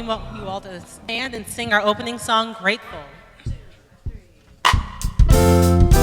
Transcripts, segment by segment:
welcome you all to stand and sing our opening song, Grateful. 2, 3.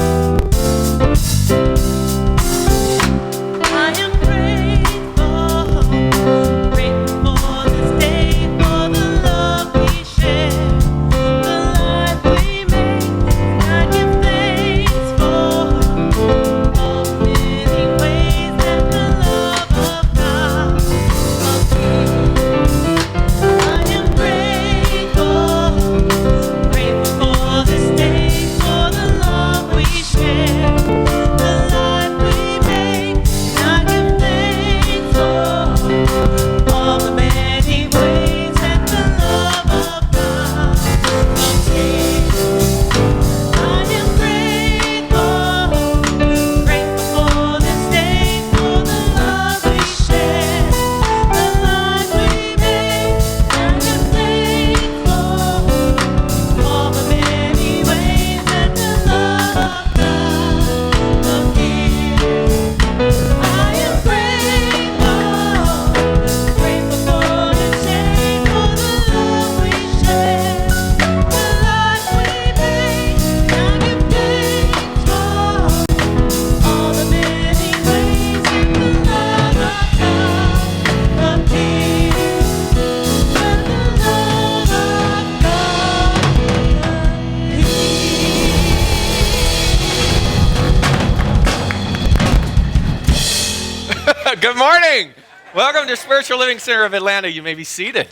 Good morning. Welcome to Spiritual Living Center of Atlanta. You may be seated.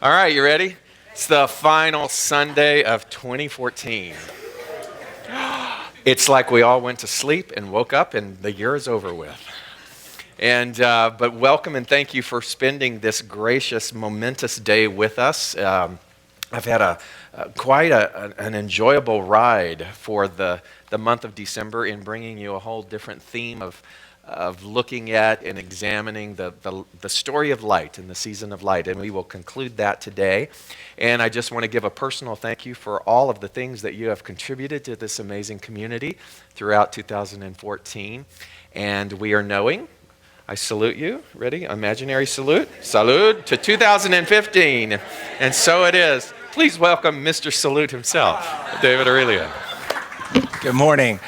All right, you ready? It's the final Sunday of 2014. It's like we all went to sleep and woke up and the year is over with. But welcome and thank you for spending this gracious, momentous day with us. I've had quite an enjoyable ride for the month of December in bringing you a whole different theme of looking at and examining the story of light and the season of light. And we will conclude that today. And I just want to give a personal thank you for all of the things that you have contributed to this amazing community throughout 2014. And we are knowing, I salute you. Ready? Imaginary salute. Salute to 2015. And so it is. Please welcome Mr. Salute himself, David Aurelio. Good morning.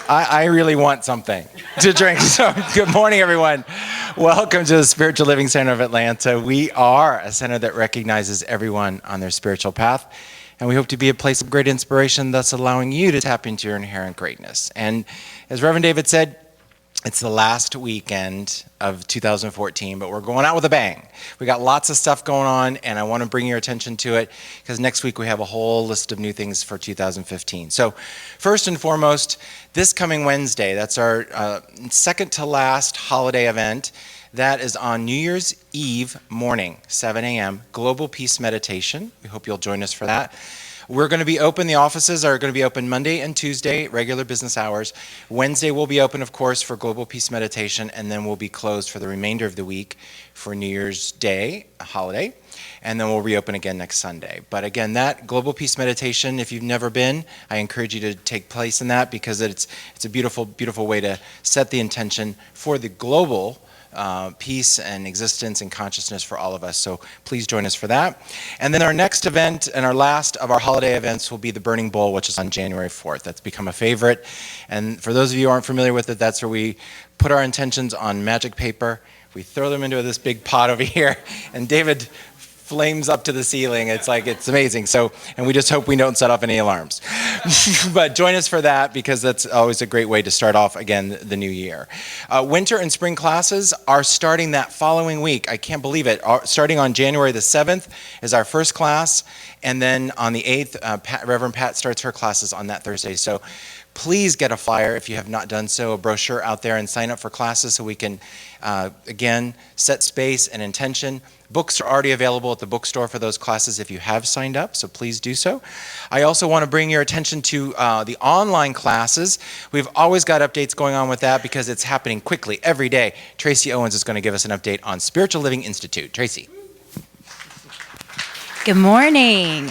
I really want something to drink. So good morning, everyone. Welcome to the Spiritual Living Center of Atlanta. We are a center that recognizes everyone on their spiritual path. And we hope to be a place of great inspiration, thus allowing you to tap into your inherent greatness. And as Reverend David said, it's the last weekend of 2014, but we're going out with a bang. We got lots of stuff going on, and I want to bring your attention to it because next week we have a whole list of new things for 2015. So first and foremost, this coming Wednesday, that's our second to last holiday event. That is on New Year's Eve morning, 7 a.m., Global Peace Meditation. We hope you'll join us for that. We're going to be open. The offices are going to be open Monday and Tuesday, regular business hours. Wednesday will be open, of course, for Global Peace Meditation, and then we'll be closed for the remainder of the week for New Year's Day, a holiday, and then we'll reopen again next Sunday. But again, that Global Peace Meditation, if you've never been, I encourage you to take place in that because it's a beautiful, beautiful way to set the intention for the global peace and existence and consciousness for all of us. So please join us for that. And then our next event and our last of our holiday events will be the Burning Bowl, which is on January 4th. That's become a favorite. And for those of you who aren't familiar with it, that's where we put our intentions on magic paper. We throw them into this big pot over here, and David flames up to the ceiling. It's amazing. So, and we just hope we don't set off any alarms. But join us for that because that's always a great way to start off, again, the new year. Winter and spring classes are starting that following week. I can't believe it. Starting on January the 7th is our first class. And then on the 8th, Reverend Pat starts her classes on that Thursday. So please get a flyer if you have not done so, a brochure out there, and sign up for classes so we can, again, set space and intention. Books are already available at the bookstore for those classes if you have signed up, so please do so. I also want to bring your attention to the online classes. We've always got updates going on with that because it's happening quickly every day. Tracy Owens is going to give us an update on Spiritual Living Institute. Tracy. Good morning.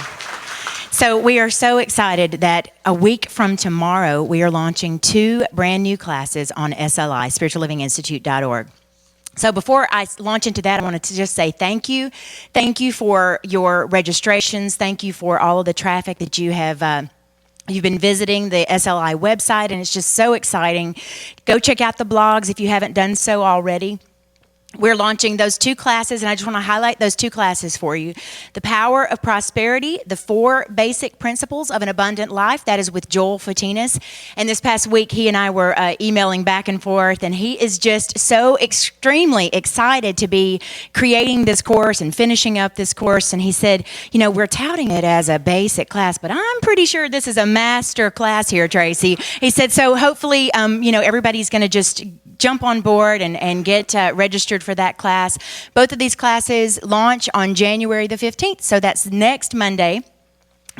So we are so excited that a week from tomorrow, we are launching 2 brand new classes on SLI, spirituallivinginstitute.org. So before I launch into that, I wanted to just say thank you. Thank you for your registrations. Thank you for all of the traffic that you have you've been visiting the SLI website, and it's just so exciting. Go check out the blogs if you haven't done so already. We're launching those 2 classes, and I just want to highlight those 2 classes for you. The Power of Prosperity, the 4 Basic Principles of an Abundant Life. That is with Joel Fatinas. And this past week, he and I were emailing back and forth, and he is just so extremely excited to be creating this course and finishing up this course. And he said, you know, we're touting it as a basic class, but I'm pretty sure this is a master class here, Tracy. He said, so hopefully, everybody's going to just jump on board and get registered for that class. Both of these classes launch on January the 15th, so that's next Monday.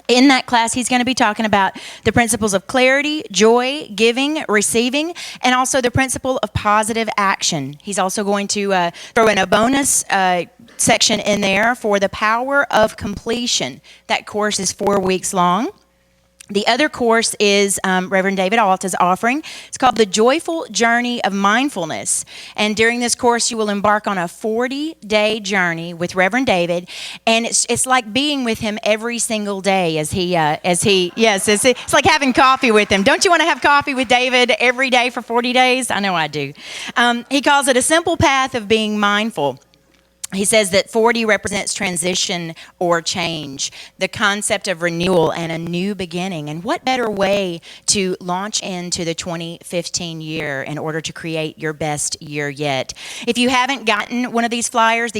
In that class, he's going to be talking about the principles of clarity, joy, giving, receiving, and also the principle of positive action. He's also going to throw in a bonus section in there for the power of completion. That course is 4 weeks long. The other course is Reverend David Ault is offering. It's called The Joyful Journey of Mindfulness. And during this course, you will embark on a 40-day journey with Reverend David. And it's like being with him every single day it's like having coffee with him. Don't you want to have coffee with David every day for 40 days? I know I do. He calls it a simple path of being mindful. He says that 40 represents transition or change, the concept of renewal and a new beginning. And what better way to launch into the 2015 year in order to create your best year yet? If you haven't gotten one of these flyers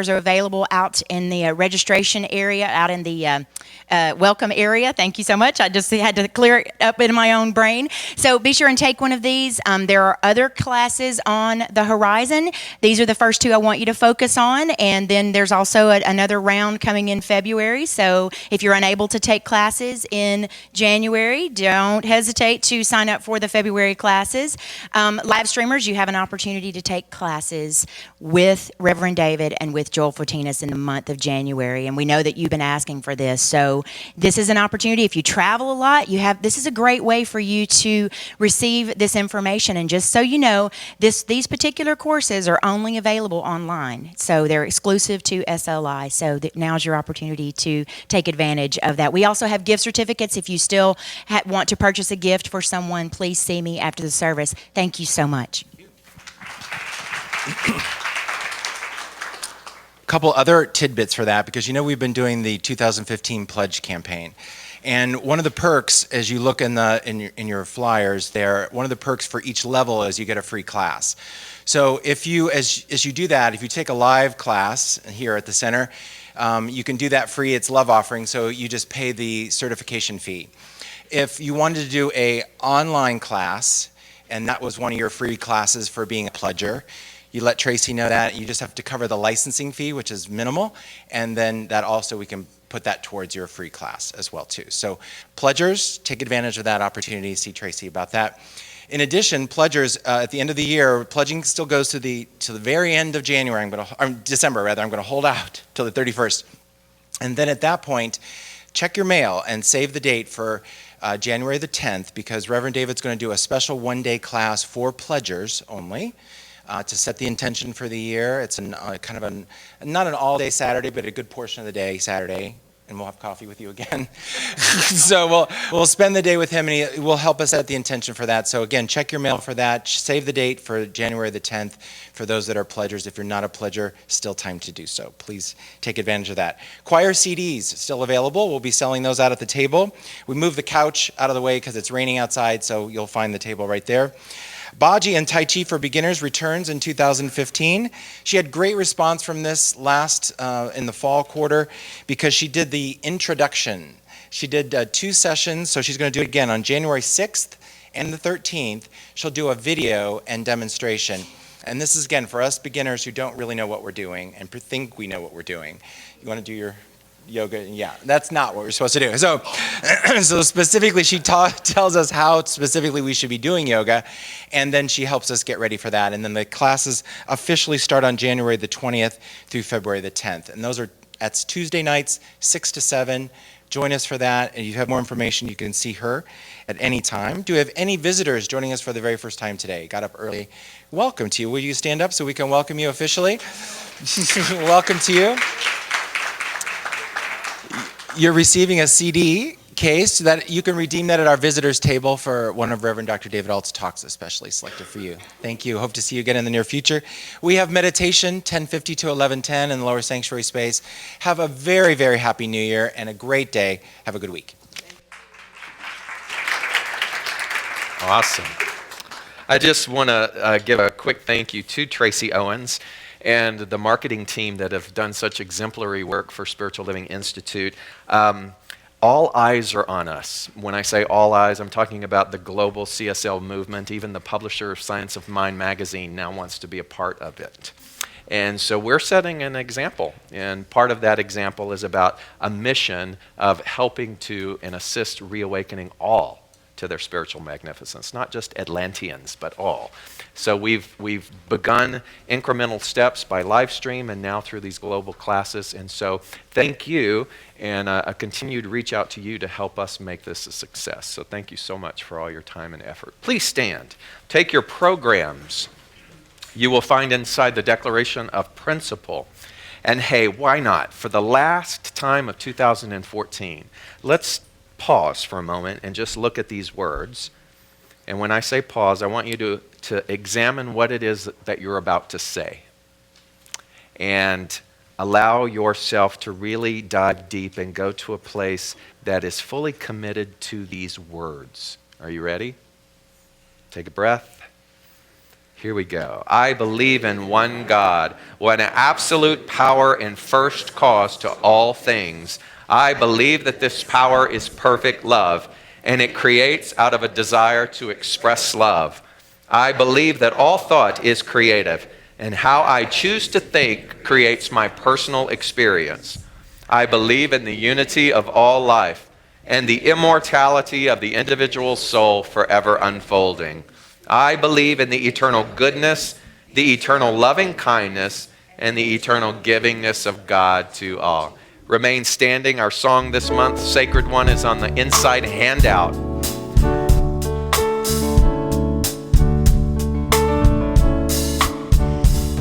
are available out in the registration area, out in the welcome area. Thank you so much. I just had to clear it up in my own brain. So be sure and take one of these. There are other classes on the horizon. These are the first two I want you to focus on. And then there's also another round coming in February. So if you're unable to take classes in January, don't hesitate to sign up for the February classes. Live streamers, you have an opportunity to take classes with Reverend David and with Joel Fortinas in the month of January. And we know that you've been asking for this. So this is an opportunity. If you travel a lot, this is a great way for you to receive this information. And just so you know, these particular courses are only available online. So they're exclusive to SLI. So now's your opportunity to take advantage of that. We also have gift certificates. If you still want to purchase a gift for someone, please see me after the service. Thank you so much. A couple other tidbits for that, because we've been doing the 2015 pledge campaign. And one of the perks, as you look in your flyers there, one of the perks for each level is you get a free class. So if you, as you do that, if you take a live class here at the center, you can do that free. It's love offering, so you just pay the certification fee. If you wanted to do a online class, and that was one of your free classes for being a pledger, you let Tracy know that. You just have to cover the licensing fee, which is minimal, and then that also we can put that towards your free class as well too. So pledgers, take advantage of that opportunity. See Tracy about that. In addition, pledgers, at the end of the year, pledging still goes to the very end of January. December rather. I'm going to hold out till the 31st, and then at that point, check your mail and save the date for January the 10th, because Reverend David's going to do a special one-day class for pledgers only. To set the intention for the year. It's not an all-day Saturday, but a good portion of the day Saturday, and we'll have coffee with you again. So we'll spend the day with him, and he will help us set the intention for that. So again, check your mail for that. Save the date for January the 10th for those that are pledgers. If you're not a pledger, still time to do so. Please take advantage of that. Choir CDs still available. We'll be selling those out at the table. We moved the couch out of the way because it's raining outside, so you'll find the table right there. Baji and Tai Chi for Beginners returns in 2015. She had great response from this last in the fall quarter because she did the introduction. She did 2 sessions, so she's going to do it again on January 6th and the 13th. She'll do a video and demonstration. And this is, again, for us beginners who don't really know what we're doing and think we know what we're doing. You want to do your yoga? Yeah, that's not what we're supposed to do. So, so specifically, she tells us how specifically we should be doing yoga, and then she helps us get ready for that. And then the classes officially start on January the 20th through February the 10th. And that's Tuesday nights, 6 to 7. Join us for that. And if you have more information, you can see her at any time. Do we have any visitors joining us for the very first time today? Got up early. Welcome to you. Will you stand up so we can welcome you officially? Welcome to you. You're receiving a CD case so that you can redeem that at our visitors table for one of Reverend Dr. David Ault's talks, especially selected for you. Thank you. Hope to see you again in the near future. We have meditation 10:50 to 11:10 in the lower sanctuary space. Have a very, very happy New Year and a great day. Have a good week. Awesome. I just want to give a quick thank you to Tracy Owens and the marketing team that have done such exemplary work for Spiritual Living Institute. All eyes are on us. When I say all eyes, I'm talking about the global CSL movement. Even the publisher of Science of Mind magazine now wants to be a part of it. And so we're setting an example. And part of that example is about a mission of helping to and assist reawakening all to their spiritual magnificence, not just Atlanteans, but all. So we've begun incremental steps by live stream and now through these global classes. And so thank you, and a continued reach out to you to help us make this a success. So thank you so much for all your time and effort. Please stand. Take your programs. You will find inside the Declaration of Principle. And hey, why not? For the last time of 2014, let's pause for a moment and just look at these words. And when I say pause, I want you to examine what it is that you're about to say. And allow yourself to really dive deep and go to a place that is fully committed to these words. Are you ready? Take a breath. Here we go. I believe in one God, one absolute power and first cause to all things. I believe that this power is perfect love, and it creates out of a desire to express love. I believe that all thought is creative, and how I choose to think creates my personal experience. I believe in the unity of all life and the immortality of the individual soul forever unfolding. I believe in the eternal goodness, the eternal loving kindness, and the eternal givingness of God to all. Remain standing. Our song this month, Sacred One, is on the inside handout.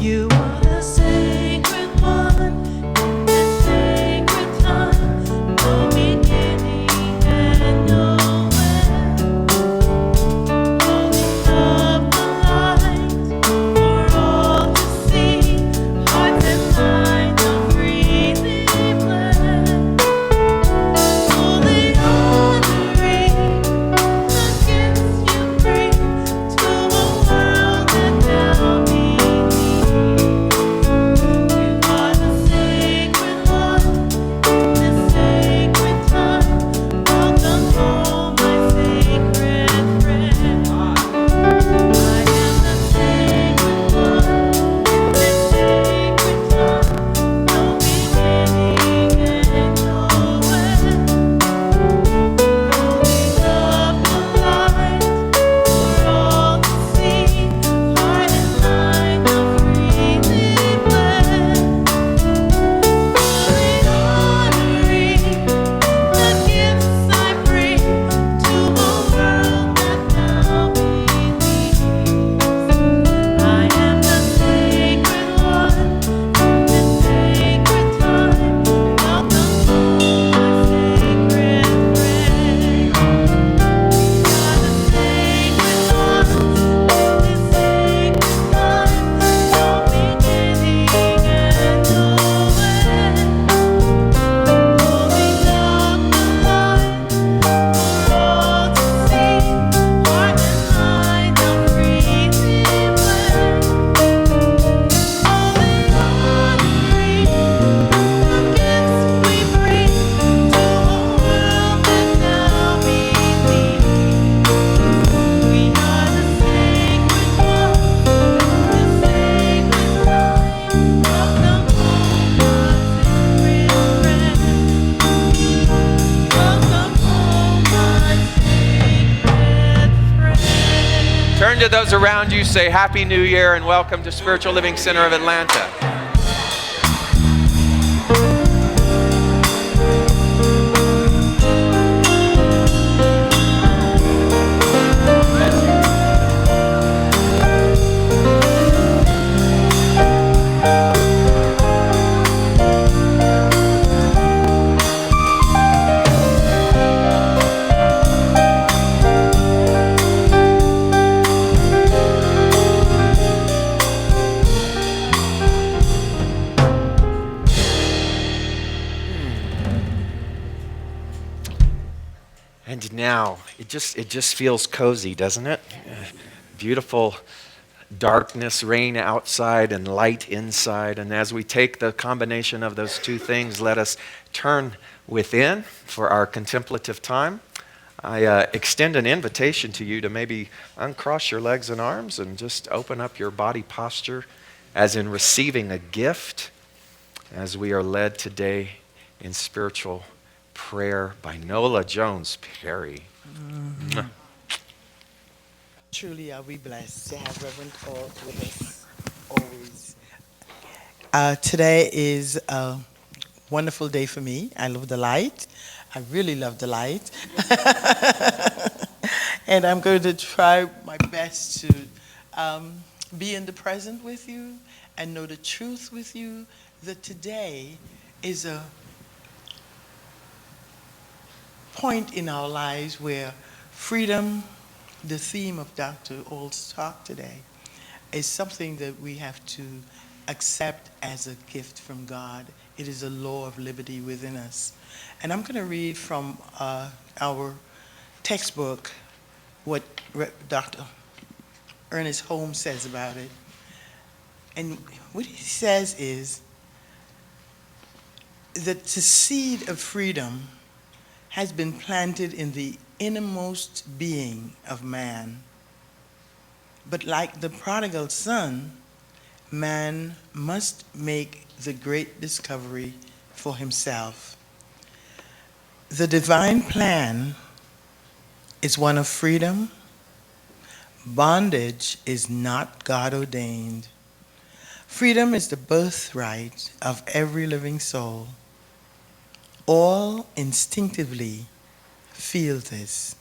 You are the sacred one in this sacred time, no beginning and no end. Holding up the light for all to see, hearts and minds are freely blessed. Fully honoring the gifts you bring to a world that now believes. You are the sacred one in this sacred time. Welcome home, my sacred friend. I am the sacred one in this sacred time. No beginning and no end. Holding up the light for all to see. Heart and mind are freely blessed. Fully honoring the gifts I bring to a world that now believes. I am the sacred one in this sacred time. Welcome home, my sacred friend. We are the sacred ones in this sacred time. No beginning and no end. Holding up the light for all to see. Heart and mind are freely blessed. Fully honoring the gifts we bring to a world that now believes. We are the sacred ones in this sacred time. Welcome home, my sacred friend. Welcome home, my sacred friend. Turn to those around you, say Happy New Year, and welcome to Spiritual Living Center of Atlanta. And now, it just feels cozy, doesn't it? Beautiful darkness, rain outside and light inside. And as we take the combination of those two things, let us turn within for our contemplative time. I extend an invitation to you to maybe uncross your legs and arms and just open up your body posture as in receiving a gift as we are led today in spiritual prayer by Nola Jones Perry. Mwah. Truly are we blessed to have Reverend Ault with us always. Today is a wonderful day for me. I love the light. I really love the light. And I'm going to try my best to be in the present with you and know the truth with you, that today is a point in our lives where freedom, the theme of Dr. Ault's talk today, is something that we have to accept as a gift from God. It is a law of liberty within us. And I'm going to read from our textbook what Dr. Ernest Holmes says about it. And what he says is that the seed of freedom has been planted in the innermost being of man. But like the prodigal son, man must make the great discovery for himself. The divine plan is one of freedom. Bondage is not God ordained. Freedom is the birthright of every living soul. All instinctively feel this.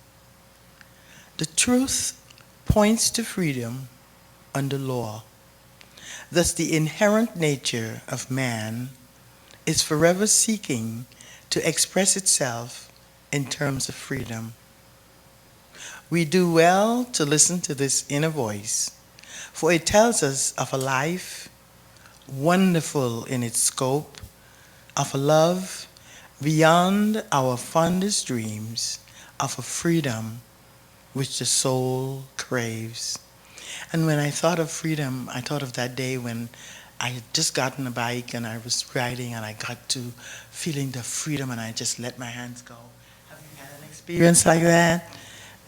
The truth points to freedom under law. Thus, the inherent nature of man is forever seeking to express itself in terms of freedom. We do well to listen to this inner voice, for it tells us of a life wonderful in its scope, of a love beyond our fondest dreams, of a freedom which the soul craves. And when I thought of freedom, I thought of that day when I had just gotten a bike and I was riding and I got to feeling the freedom and I just let my hands go. Have you had an experience like that?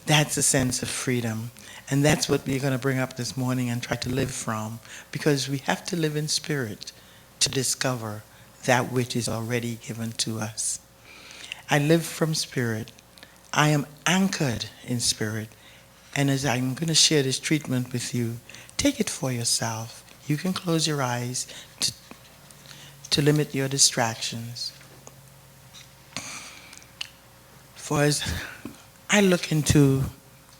That's a sense of freedom. And that's what we're going to bring up this morning and try to live from, because we have to live in spirit to discover that which is already given to us. I live from spirit. I am anchored in spirit. And as I'm going to share this treatment with you, take it for yourself. You can close your eyes to limit your distractions. For as I look into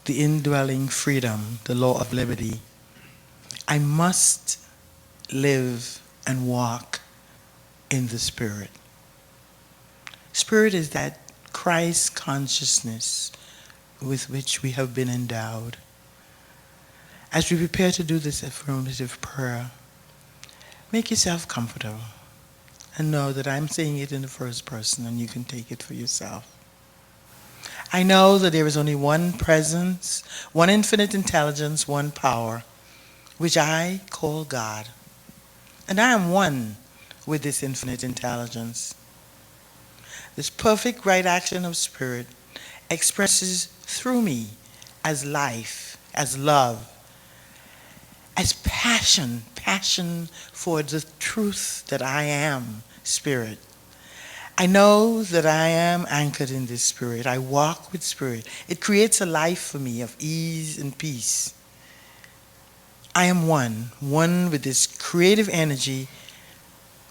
the indwelling freedom, the law of liberty, I must live and walk in the Spirit. Spirit is that Christ consciousness with which we have been endowed. As we prepare to do this affirmative prayer, make yourself comfortable and know that I'm saying it in the first person and you can take it for yourself. I know that there is only one presence, one infinite intelligence, one power, which I call God. And I am one with this infinite intelligence. This perfect right action of spirit expresses through me as life, as love, as passion for the truth that I am spirit. I know that I am anchored in this spirit. I walk with spirit. It creates a life for me of ease and peace. I am one with this creative energy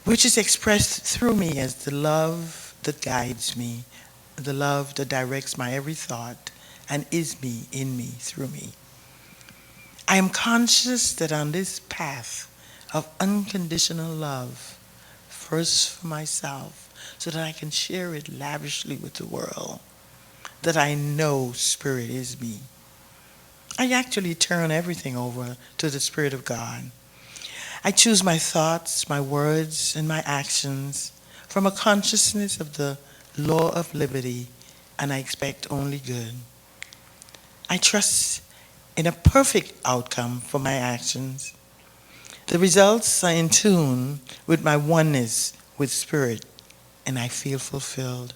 which is expressed through me as the love that guides me, the love that directs my every thought and is me, in me, through me. I am conscious that on this path of unconditional love, first for myself, so that I can share it lavishly with the world, that I know spirit is me. I actually turn everything over to the Spirit of God. I choose my thoughts, my words, and my actions from a consciousness of the law of liberty, and I expect only good. I trust in a perfect outcome for my actions. The results are in tune with my oneness with spirit, and I feel fulfilled.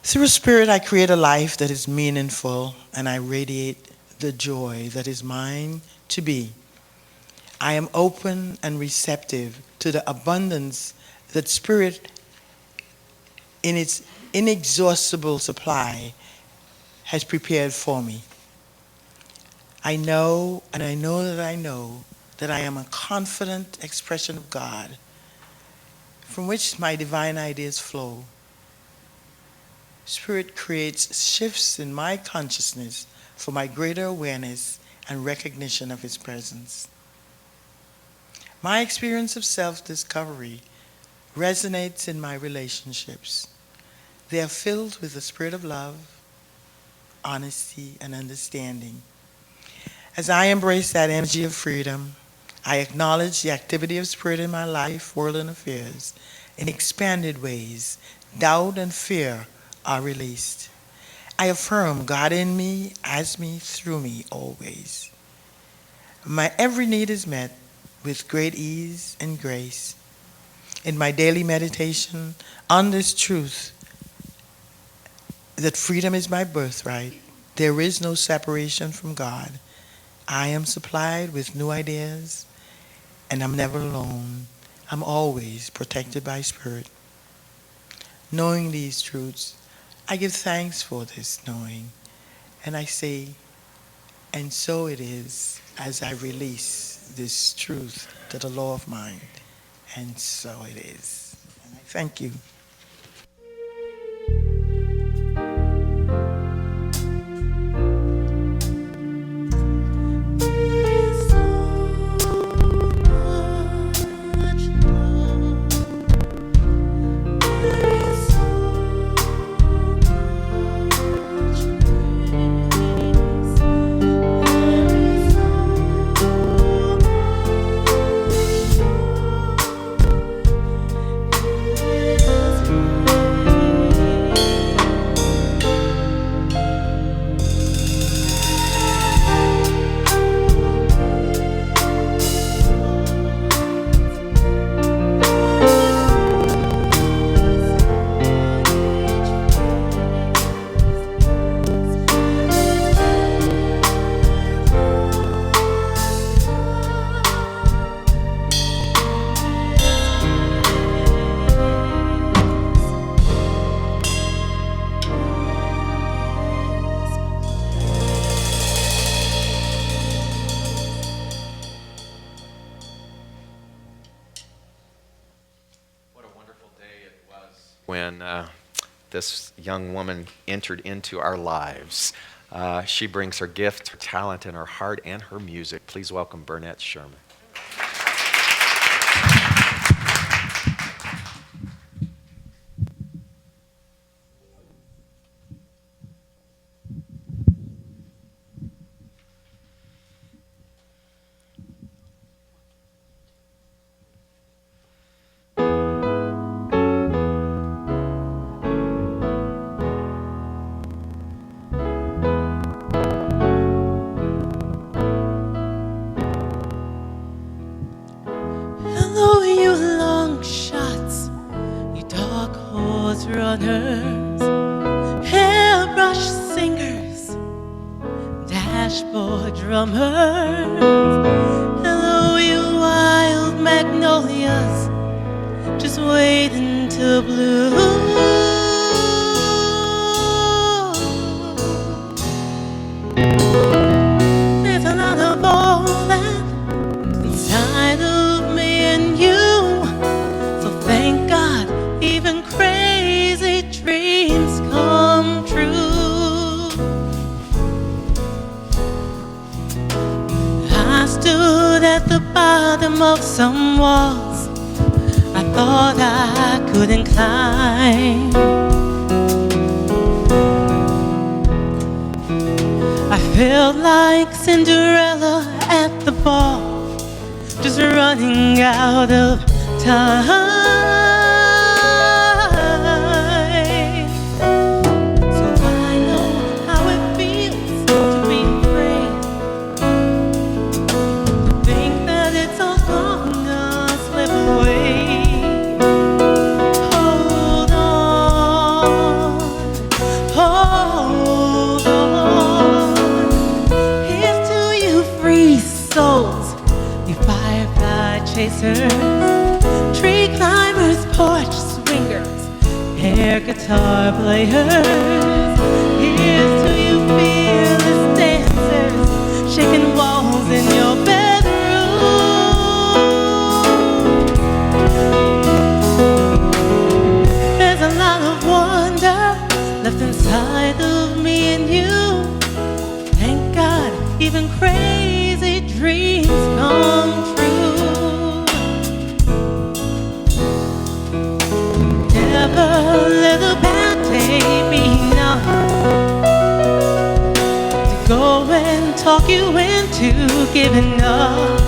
Through spirit, I create a life that is meaningful, and I radiate the joy that is mine to be. I am open and receptive to the abundance that spirit, in its inexhaustible supply, has prepared for me. I know, and I know that I know that I am a confident expression of God, from which my divine ideas flow. Spirit creates shifts in my consciousness for my greater awareness and recognition of His presence. My experience of self-discovery resonates in my relationships. They are filled with the spirit of love, honesty, and understanding. As I embrace that energy of freedom, I acknowledge the activity of Spirit in my life, world, and affairs. In expanded ways, doubt and fear are released. I affirm God in me, as me, through me, always. My every need is met with great ease and grace. In my daily meditation on this truth that freedom is my birthright, there is no separation from God. I am supplied with new ideas, and I'm never alone. I'm always protected by Spirit. Knowing these truths, I give thanks for this knowing, and I say, and so it is as I release this truth to the law of mind, and so it is. And I thank you. What a wonderful day it was when this young woman entered into our lives. She brings her gift, her talent, and her heart and her music. Please welcome Burnett Sherman. Hello, you long shots, you dark horse runners, hairbrush singers, dashboard drummers. Hello, you wild magnolias, just waiting to bloom. There's a lot of all that inside of me and you. So thank God, even crazy dreams come true. I stood at the bottom of some walls I thought I couldn't climb. I felt like Cinderella at the ball, just running out of time. So I know how it feels to be afraid, to think that it's all gonna slip away. Hold on, hold on. Here's to you free souls, you firefly chasers, tree climbers, porch swingers, air guitar players. Here's to you fearless dancers, shaking walls in your bedroom. There's a lot of wonder left inside of me and you. Thank God, even crazy dreams come true. Never let a bad day be enough to go and talk you into giving up.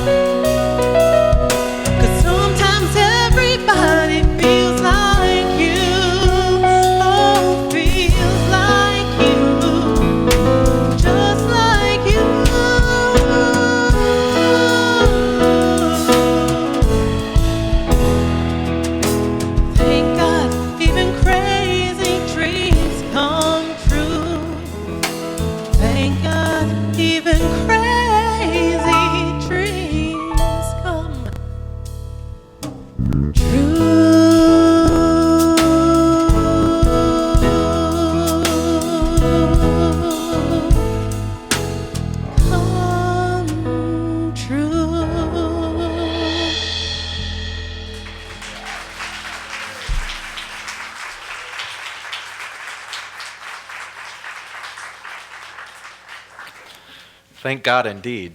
Thank God indeed.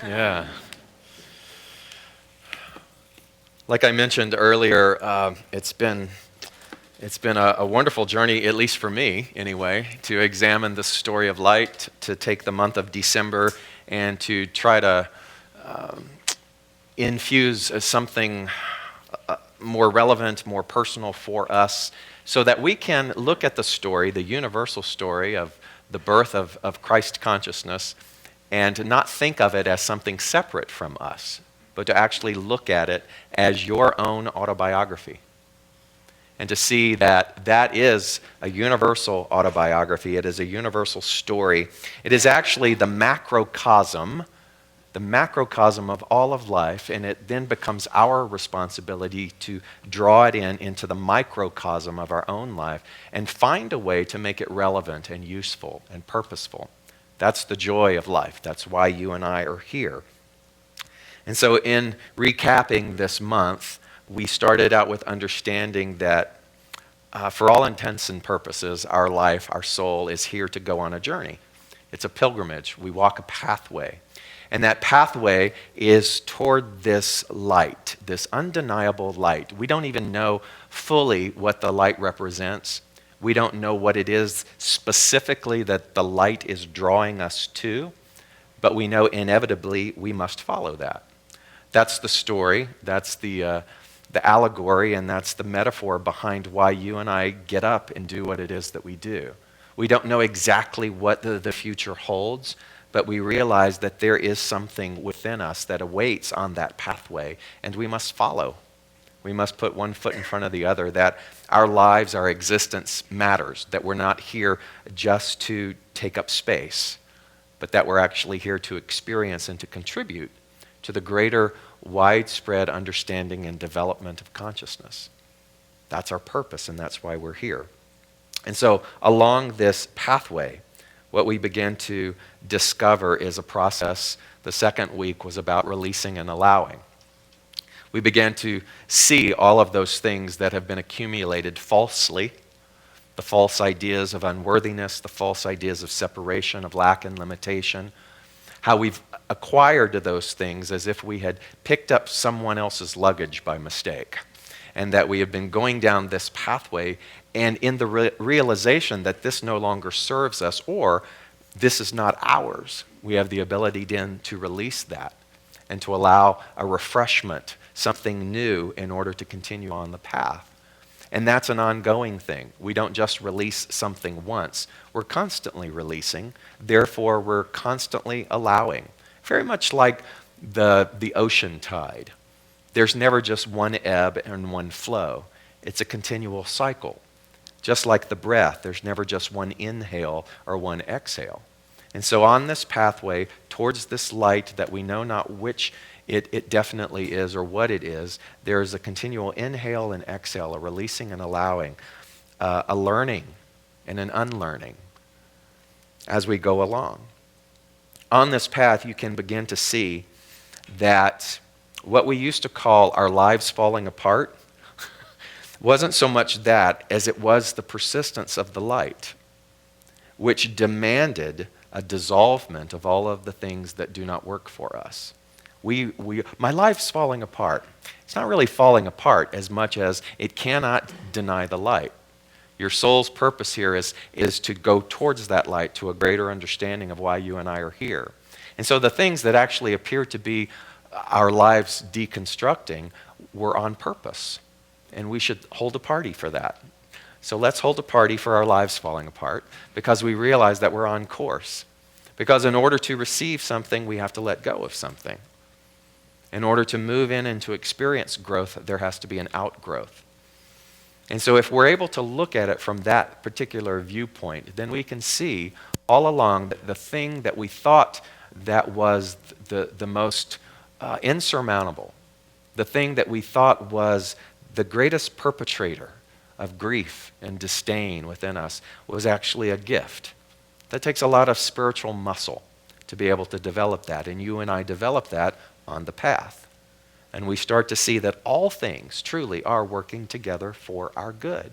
Yeah. Like I mentioned earlier, it's been a wonderful journey, at least for me anyway, to examine the story of light, to take the month of December and to try to infuse something more relevant, more personal for us, so that we can look at the story, the universal story of the birth of Christ consciousness, and not think of it as something separate from us, but to actually look at it as your own autobiography. And to see that that is a universal autobiography. It is a universal story. It is actually the macrocosm of all of life, and it then becomes our responsibility to draw it into the microcosm of our own life and find a way to make it relevant and useful and purposeful. That's the joy of life. That's why you and I are here. And so in recapping this month, we started out with understanding that for all intents and purposes, our life, our soul is here to go on a journey. It's a pilgrimage. We walk a pathway. And that pathway is toward this light, this undeniable light. We don't even know fully what the light represents. We don't know what it is specifically that the light is drawing us to, but we know inevitably we must follow that. That's the story, that's the allegory, and that's the metaphor behind why you and I get up and do what it is that we do. We don't know exactly what the future holds, but we realize that there is something within us that awaits on that pathway, and we must follow. We must put one foot in front of the other, that our lives, our existence matters, that we're not here just to take up space, but that we're actually here to experience and to contribute to the greater widespread understanding and development of consciousness. That's our purpose, and that's why we're here. And so along this pathway, what we begin to discover is a process. The second week was about releasing and allowing. We began to see all of those things that have been accumulated falsely, the false ideas of unworthiness, the false ideas of separation, of lack and limitation, how we've acquired those things as if we had picked up someone else's luggage by mistake, and that we have been going down this pathway, and in the realization that this no longer serves us, or this is not ours, we have the ability then to release that and to allow a refreshment, something new, in order to continue on the path. And that's an ongoing thing. We don't just release something once. We're constantly releasing. Therefore, we're constantly allowing. Very much like the ocean tide. There's never just one ebb and one flow. It's a continual cycle. Just like the breath, there's never just one inhale or one exhale. And so on this pathway towards this light that we know not which it definitely is or what it is, there is a continual inhale and exhale, a releasing and allowing, a learning and an unlearning as we go along. On this path, you can begin to see that what we used to call our lives falling apart wasn't so much that as it was the persistence of the light, which demanded a dissolvement of all of the things that do not work for us. My life's falling apart. It's not really falling apart as much as it cannot deny the light. Your soul's purpose here is to go towards that light, to a greater understanding of why you and I are here. And so the things that actually appear to be our lives deconstructing were on purpose. And we should hold a party for that. So let's hold a party for our lives falling apart, because we realize that we're on course. Because in order to receive something, we have to let go of something. In order to move in and to experience growth, there has to be an outgrowth. And so if we're able to look at it from that particular viewpoint, then we can see all along that the thing that we thought that was the most insurmountable, the thing that we thought was the greatest perpetrator of grief and disdain within us, was actually a gift. That takes a lot of spiritual muscle to be able to develop that, and you and I develop that on the path. And we start to see that all things truly are working together for our good.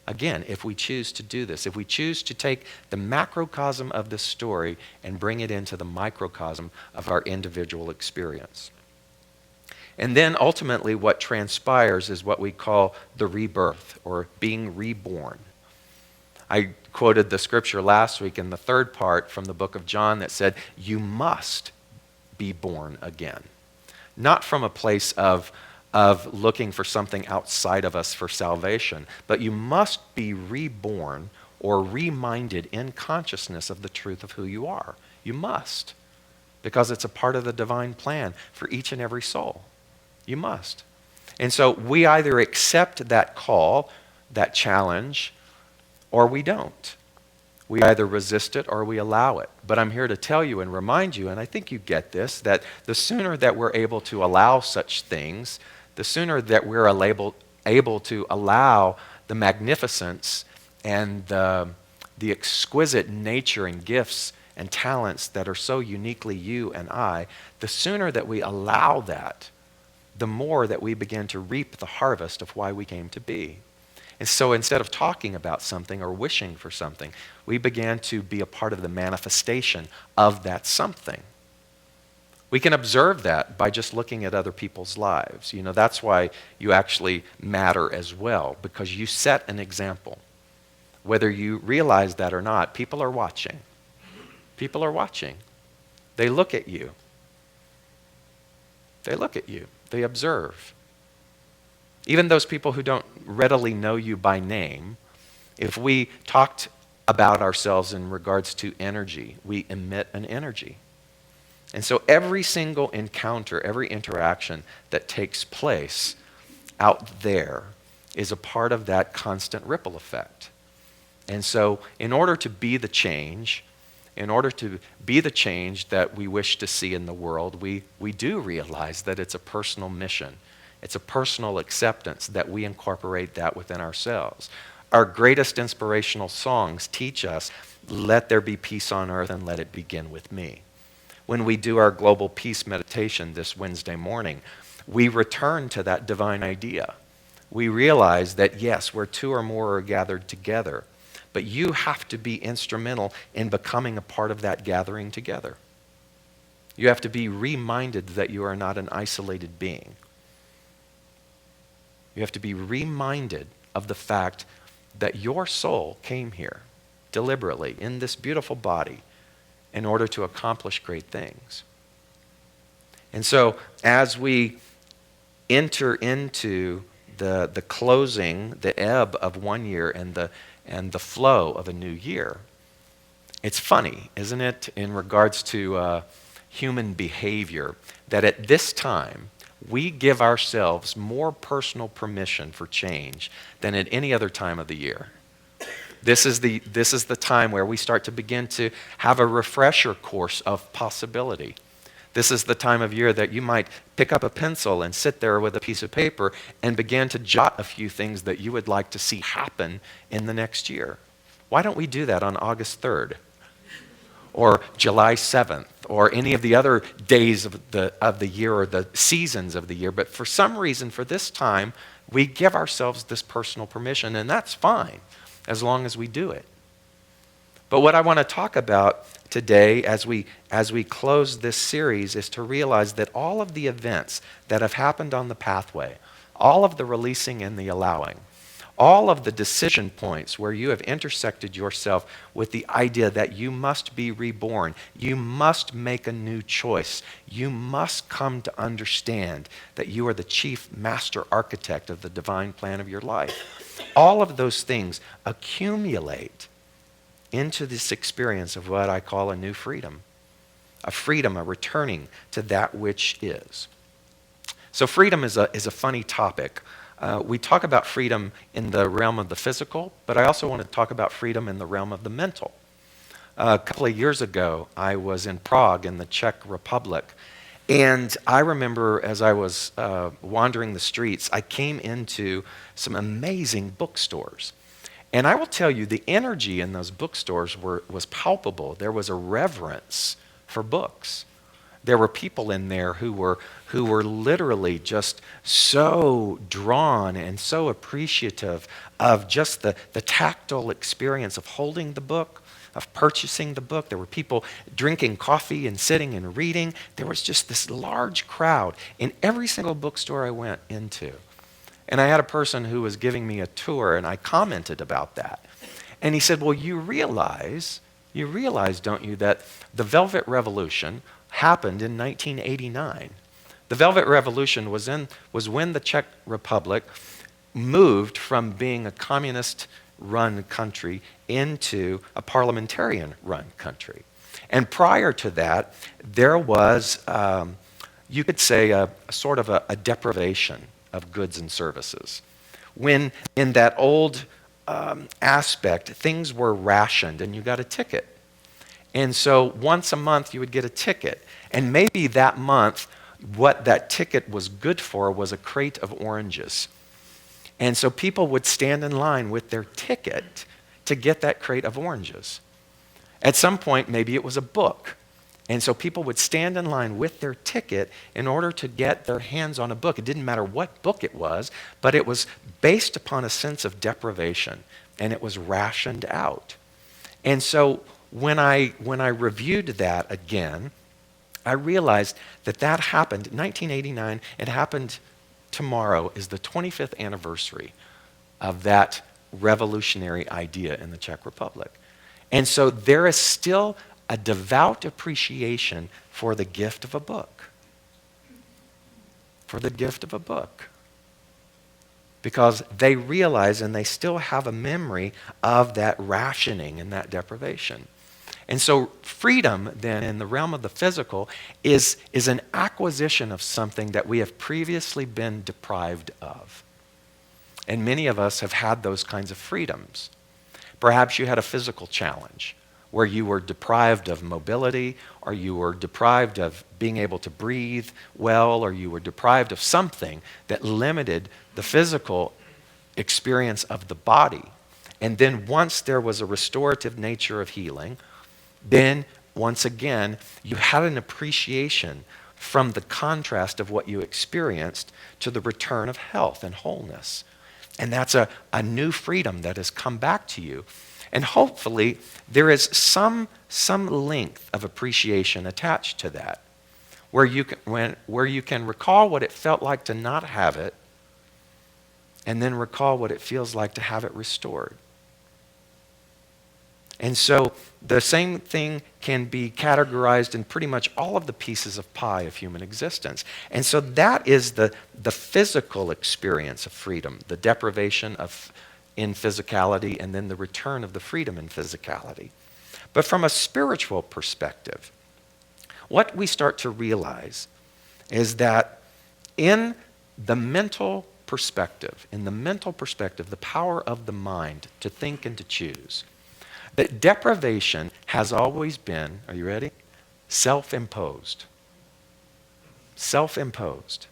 Again, if we choose to do this, if we choose to take the macrocosm of this story and bring it into the microcosm of our individual experience. And then ultimately what transpires is what we call the rebirth, or being reborn. I quoted the scripture last week in the third part from the book of John that said, you must be born again. Not from a place of looking for something outside of us for salvation, but you must be reborn or reminded in consciousness of the truth of who you are. You must, because it's a part of the divine plan for each and every soul. You must. And so we either accept that call, that challenge, or we don't. We either resist it or we allow it. But I'm here to tell you and remind you, and I think you get this, that the sooner that we're able to allow such things, the sooner that we're able to allow the magnificence and the exquisite nature and gifts and talents that are so uniquely you and I, the sooner that we allow that, the more that we begin to reap the harvest of why we came to be. And so instead of talking about something or wishing for something, we began to be a part of the manifestation of that something. We can observe that by just looking at other people's lives. You know, that's why you actually matter as well, because you set an example. Whether you realize that or not, people are watching. People are watching. They look at you. They look at you. They observe. Even those people who don't readily know you by name, if we talked about ourselves in regards to energy, we emit an energy. And so every single encounter, every interaction that takes place out there is a part of that constant ripple effect. And so in order to be the change, that we wish to see in the world, we do realize that it's a personal mission. It's a personal acceptance that we incorporate that within ourselves. Our greatest inspirational songs teach us, let there be peace on earth and let it begin with me. When we do our global peace meditation this Wednesday morning, we return to that divine idea. We realize that yes, where two or more are gathered together, but you have to be instrumental in becoming a part of that gathering together. You have to be reminded that you are not an isolated being. You have to be reminded of the fact that your soul came here deliberately in this beautiful body in order to accomplish great things. And so as we enter into the closing, the ebb of one year and the flow of a new year, it's funny, isn't it, in regards to human behavior, that at this time, we give ourselves more personal permission for change than at any other time of the year. This is the time where we start to begin to have a refresher course of possibility. This is the time of year that you might pick up a pencil and sit there with a piece of paper and begin to jot a few things that you would like to see happen in the next year. Why don't we do that on August 3rd? Or July 7th, or any of the other days of the year or the seasons of the year. But for some reason, for this time, we give ourselves this personal permission, and that's fine, as long as we do it. But what I want to talk about today as we close this series is to realize that all of the events that have happened on the pathway, all of the releasing and the allowing, all of the decision points where you have intersected yourself with the idea that you must be reborn, you must make a new choice, you must come to understand that you are the chief master architect of the divine plan of your life. All of those things accumulate into this experience of what I call a new freedom, a returning to that which is. So freedom is a funny topic. We talk about freedom in the realm of the physical, but I also want to talk about freedom in the realm of the mental. A couple of years ago, I was in Prague in the Czech Republic, and I remember as I was wandering the streets, I came into some amazing bookstores. And I will tell you, the energy in those bookstores was palpable. There was a reverence for books. There were people in there who were literally just so drawn and so appreciative of just the tactile experience of holding the book, of purchasing the book. There were people drinking coffee and sitting and reading. There was just this large crowd in every single bookstore I went into. And I had a person who was giving me a tour, and I commented about that. And he said, well, you realize, don't you, that the Velvet Revolution happened in 1989. The Velvet Revolution was when the Czech Republic moved from being a communist-run country into a parliamentarian-run country. And prior to that, there was, you could say, a sort of a deprivation of goods and services. When in that old aspect, things were rationed and you got a ticket. And so once a month you would get a ticket. And maybe that month, what that ticket was good for was a crate of oranges. And so people would stand in line with their ticket to get that crate of oranges. At some point, maybe it was a book. And so people would stand in line with their ticket in order to get their hands on a book. It didn't matter what book it was, but it was based upon a sense of deprivation, and it was rationed out. And so when I reviewed that again, I realized that happened in 1989. It happened tomorrow is the 25th anniversary of that revolutionary idea in the Czech Republic. And so there is still a devout appreciation for the gift of a book. For the gift of a book. Because they realize and they still have a memory of that rationing and that deprivation. And so freedom then in the realm of the physical is an acquisition of something that we have previously been deprived of. And many of us have had those kinds of freedoms. Perhaps you had a physical challenge where you were deprived of mobility, or you were deprived of being able to breathe well, or you were deprived of something that limited the physical experience of the body. And then once there was a restorative nature of healing, then once again, you had an appreciation from the contrast of what you experienced to the return of health and wholeness. And that's a new freedom that has come back to you. And hopefully, there is some length of appreciation attached to that, where you can recall what it felt like to not have it, and then recall what it feels like to have it restored. And so the same thing can be categorized in pretty much all of the pieces of pie of human existence. And so that is the physical experience of freedom, the deprivation in physicality, and then the return of the freedom in physicality. But from a spiritual perspective, what we start to realize is that in the mental perspective, the power of the mind to think and to choose, that deprivation has always been, are you ready? Self-imposed. Self-imposed.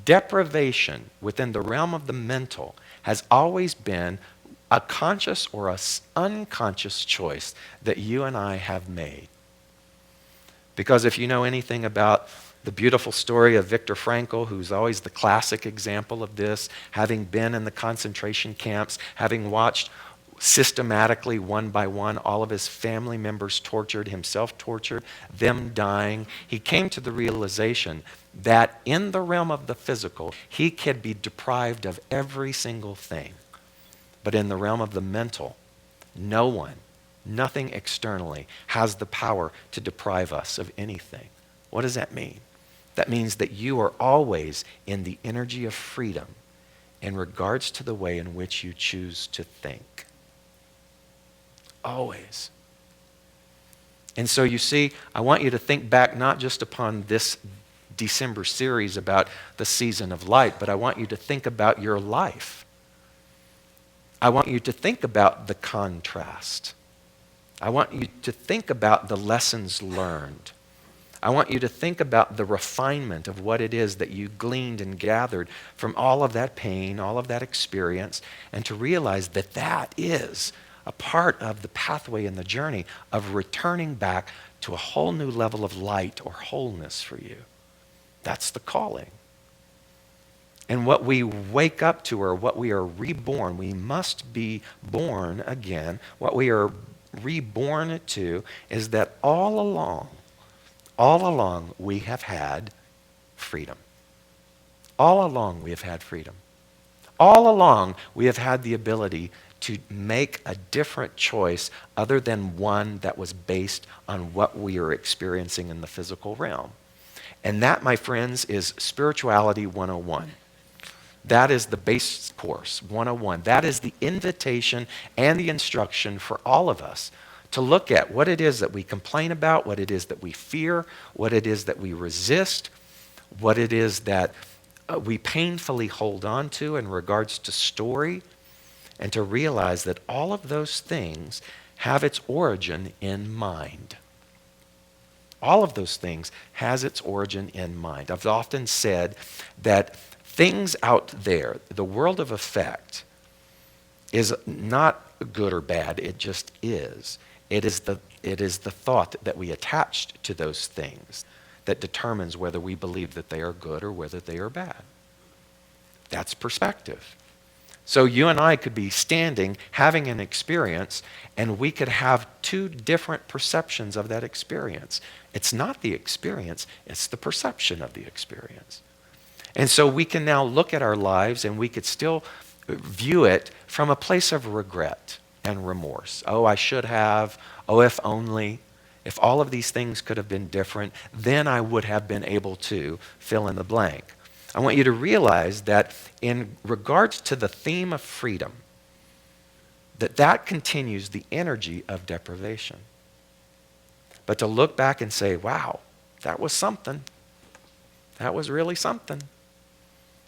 Deprivation within the realm of the mental has always been a conscious or an unconscious choice that you and I have made. Because if you know anything about the beautiful story of Viktor Frankl, who's always the classic example of this, having been in the concentration camps, having watched systematically, one by one, all of his family members tortured, himself tortured, them dying, he came to the realization that in the realm of the physical, he could be deprived of every single thing. But in the realm of the mental, no one, nothing externally, has the power to deprive us of anything. What does that mean? That means that you are always in the energy of freedom in regards to the way in which you choose to think. Always. And so you see, I want you to think back not just upon this December series about the season of light, but I want you to think about your life. I want you to think about the contrast. I want you to think about the lessons learned. I want you to think about the refinement of what it is that you gleaned and gathered from all of that pain, all of that experience, and to realize that that is a part of the pathway and the journey of returning back to a whole new level of light or wholeness for you. That's the calling. And what we wake up to, or what we are reborn, we must be born again. What we are reborn to is that all along we have had freedom. All along we have had freedom. All along we have had the ability to make a different choice other than one that was based on what we are experiencing in the physical realm. And that, my friends, is Spirituality 101. That is the base course, 101. That is the invitation and the instruction for all of us to look at what it is that we complain about, what it is that we fear, what it is that we resist, what it is that we painfully hold on to in regards to story, and to realize that all of those things have its origin in mind. All of those things has its origin in mind. I've often said that things out there, the world of effect, is not good or bad. It just is. It is the thought that we attach to those things that determines whether we believe that they are good or whether they are bad. That's perspective. So you and I could be standing, having an experience, and we could have two different perceptions of that experience. It's not the experience, it's the perception of the experience. And so we can now look at our lives and we could still view it from a place of regret and remorse. Oh, I should have. Oh, if only. If all of these things could have been different, then I would have been able to fill in the blank. I want you to realize that in regards to the theme of freedom, that continues the energy of deprivation. But to look back and say, wow, that was something. That was really something.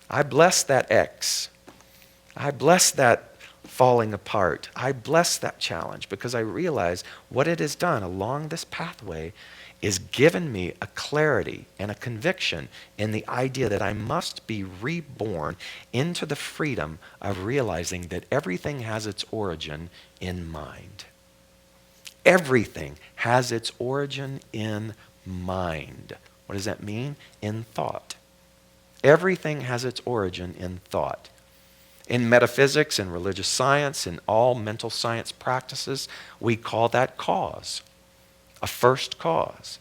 I bless that ex. I bless that falling apart. I bless that challenge because I realize what it has done along this pathway is given me a clarity and a conviction in the idea that I must be reborn into the freedom of realizing that everything has its origin in mind. Everything has its origin in mind. What does that mean? In thought. Everything has its origin in thought. In metaphysics and religious science and all mental science practices, we call that cause. A first cause.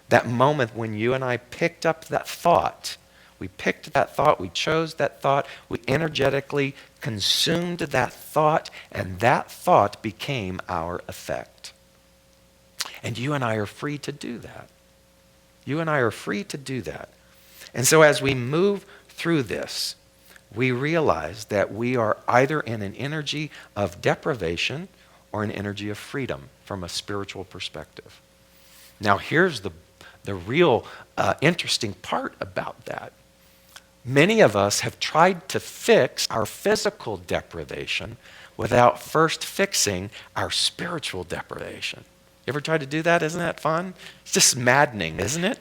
That moment when you and I picked up that thought, we picked that thought, we chose that thought, we energetically consumed that thought, and that thought became our effect. And you and I are free to do that. You and I are free to do that. And so as we move through this, we realize that we are either in an energy of deprivation or an energy of freedom from a spiritual perspective. Now here's the real interesting part about that. Many of us have tried to fix our physical deprivation without first fixing our spiritual deprivation. You ever tried to do that? Isn't that fun? It's just maddening, isn't it?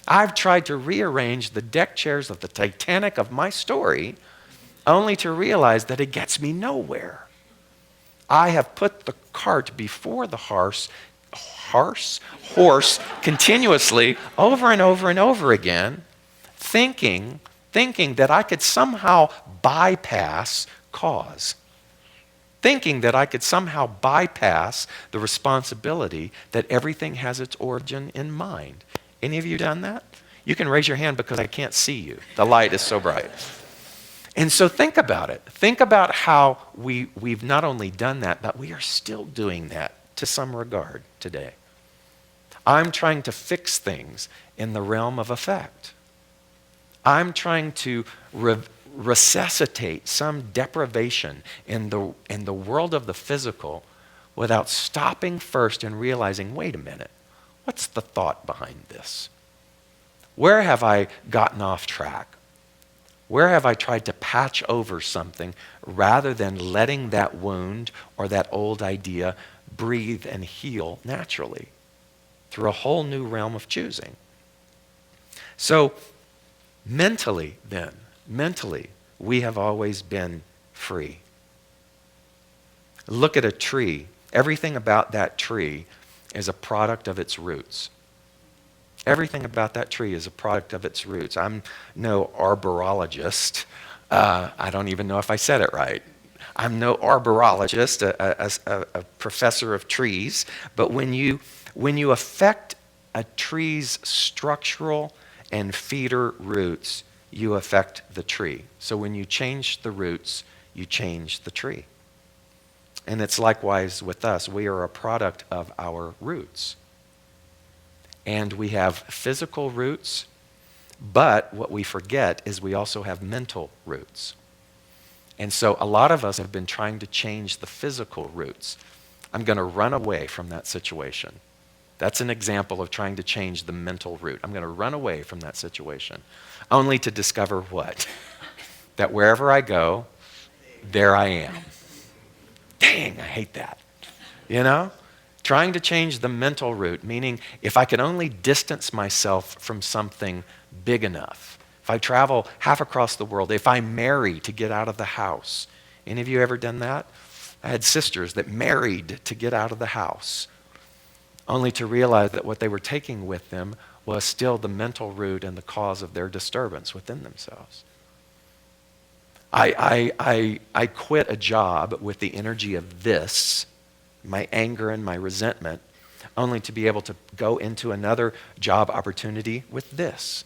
I've tried to rearrange the deck chairs of the Titanic of my story only to realize that it gets me nowhere. I have put the cart before the horse continuously over and over and over again, thinking that I could somehow bypass cause. Thinking that I could somehow bypass the responsibility that everything has its origin in mind. Any of you done that? You can raise your hand because I can't see you. The light is so bright. And so think about it. Think about how we've not only done that, but we are still doing that to some regard today. I'm trying to fix things in the realm of effect. I'm trying to resuscitate some deprivation in the world of the physical without stopping first and realizing, wait a minute, what's the thought behind this? Where have I gotten off track? Where have I tried to patch over something rather than letting that wound or that old idea breathe and heal naturally through a whole new realm of choosing? So mentally, we have always been free. Look at a tree. Everything about that tree is a product of its roots. Everything about that tree is a product of its roots. I'm no arborologist. I don't even know if I said it right. I'm no arborologist, a professor of trees. But when you affect a tree's structural and feeder roots, you affect the tree. So when you change the roots, you change the tree. And it's likewise with us. We are a product of our roots. And we have physical roots, but what we forget is we also have mental roots. And so a lot of us have been trying to change the physical roots. I'm going to run away from that situation. That's an example of trying to change the mental root. I'm going to run away from that situation, only to discover what? That wherever I go, there I am. Dang, I hate that. You know? Trying to change the mental root, meaning if I could only distance myself from something big enough, if I travel half across the world, if I marry to get out of the house. Any of you ever done that? I had sisters that married to get out of the house, only to realize that what they were taking with them was still the mental root and the cause of their disturbance within themselves. I quit a job with the energy of this, my anger and my resentment, only to be able to go into another job opportunity with this,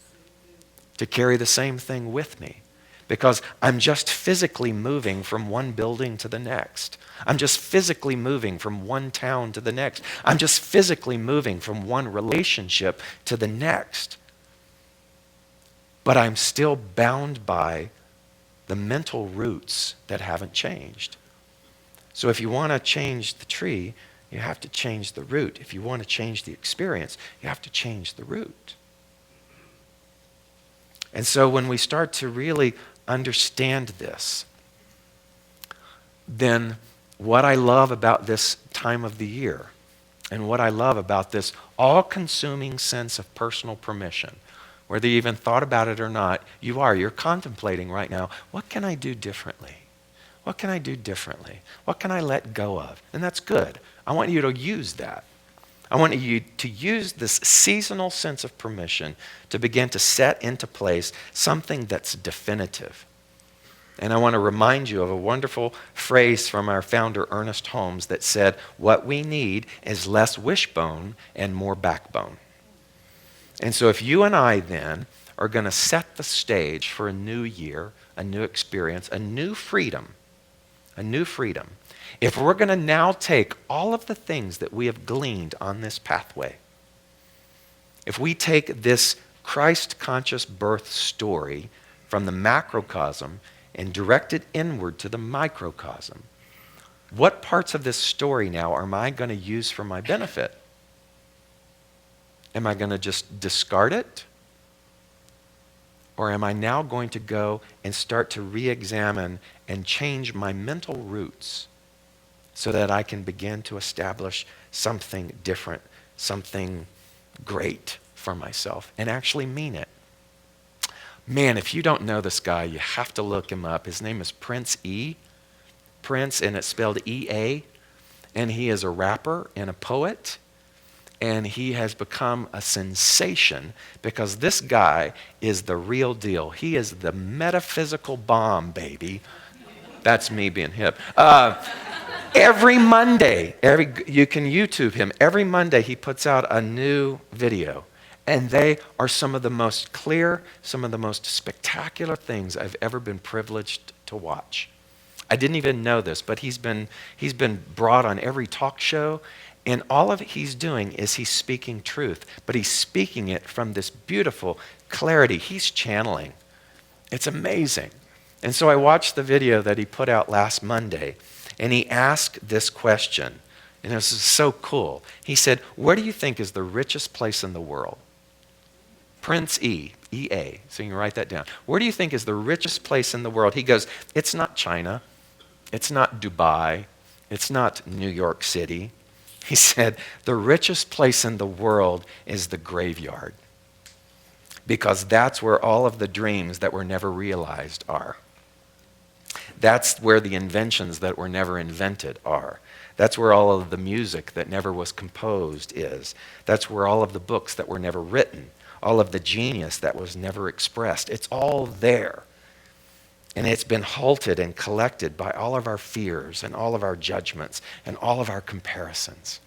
to carry the same thing with me. Because I'm just physically moving from one building to the next. I'm just physically moving from one town to the next. I'm just physically moving from one relationship to the next. But I'm still bound by the mental roots that haven't changed. So if you want to change the tree, you have to change the root. If you want to change the experience, you have to change the root. And so when we start to really understand this, then what I love about this time of the year and what I love about this all-consuming sense of personal permission, whether you even thought about it or not, you're contemplating right now, what can I do differently? What can I do differently? What can I let go of? And that's good. I want you to use that. I want you to use this seasonal sense of permission to begin to set into place something that's definitive. And I want to remind you of a wonderful phrase from our founder, Ernest Holmes, that said, what we need is less wishbone and more backbone. And so if you and I then are going to set the stage for a new year, a new experience, a new freedom, if we're going to now take all of the things that we have gleaned on this pathway, if we take this Christ-conscious birth story from the macrocosm and direct it inward to the microcosm, what parts of this story now am I going to use for my benefit? Am I going to just discard it? Or am I now going to go and start to re-examine and change my mental roots so that I can begin to establish something different, something great for myself, and actually mean it? Man, if you don't know this guy, you have to look him up. His name is Prince E. Prince, and it's spelled E-A. And he is a rapper and a poet. And he has become a sensation because this guy is the real deal. He is the metaphysical bomb, baby. That's me being hip. Every Monday, you can YouTube him. Every Monday he puts out a new video. And they are some of the most clear, some of the most spectacular things I've ever been privileged to watch. I didn't even know this, but he's been brought on every talk show. And all of it he's doing is he's speaking truth, but he's speaking it from this beautiful clarity. He's channeling. It's amazing. And so I watched the video that he put out last Monday, and he asked this question, and this is so cool. He said, where do you think is the richest place in the world? Prince E, E-A, so you can write that down. Where do you think is the richest place in the world? He goes, it's not China, it's not Dubai, it's not New York City. He said, the richest place in the world is the graveyard, because that's where all of the dreams that were never realized are. That's where the inventions that were never invented are. That's where all of the music that never was composed is. That's where all of the books that were never written, all of the genius that was never expressed. It's all there. And it's been halted and collected by all of our fears and all of our judgments and all of our comparisons.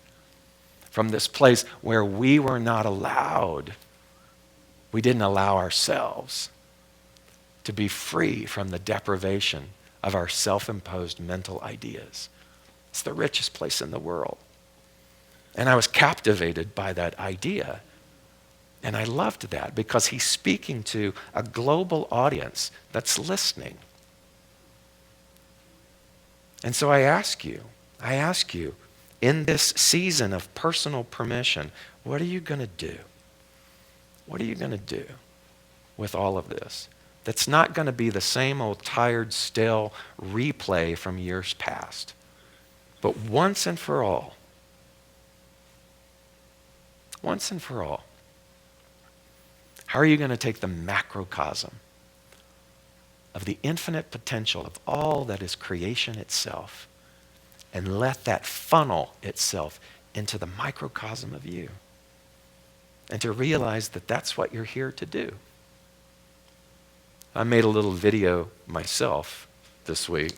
From this place where we were not allowed, we didn't allow ourselves to be free from the deprivation of our self-imposed mental ideas. It's the richest place in the world. And I was captivated by that idea. And I loved that because he's speaking to a global audience that's listening. And so I ask you, in this season of personal permission, what are you going to do? What are you going to do with all of this? That's not going to be the same old tired, stale replay from years past. But once and for all, how are you going to take the macrocosm of the infinite potential of all that is creation itself and let that funnel itself into the microcosm of you? And to realize that that's what you're here to do. I made a little video myself this week,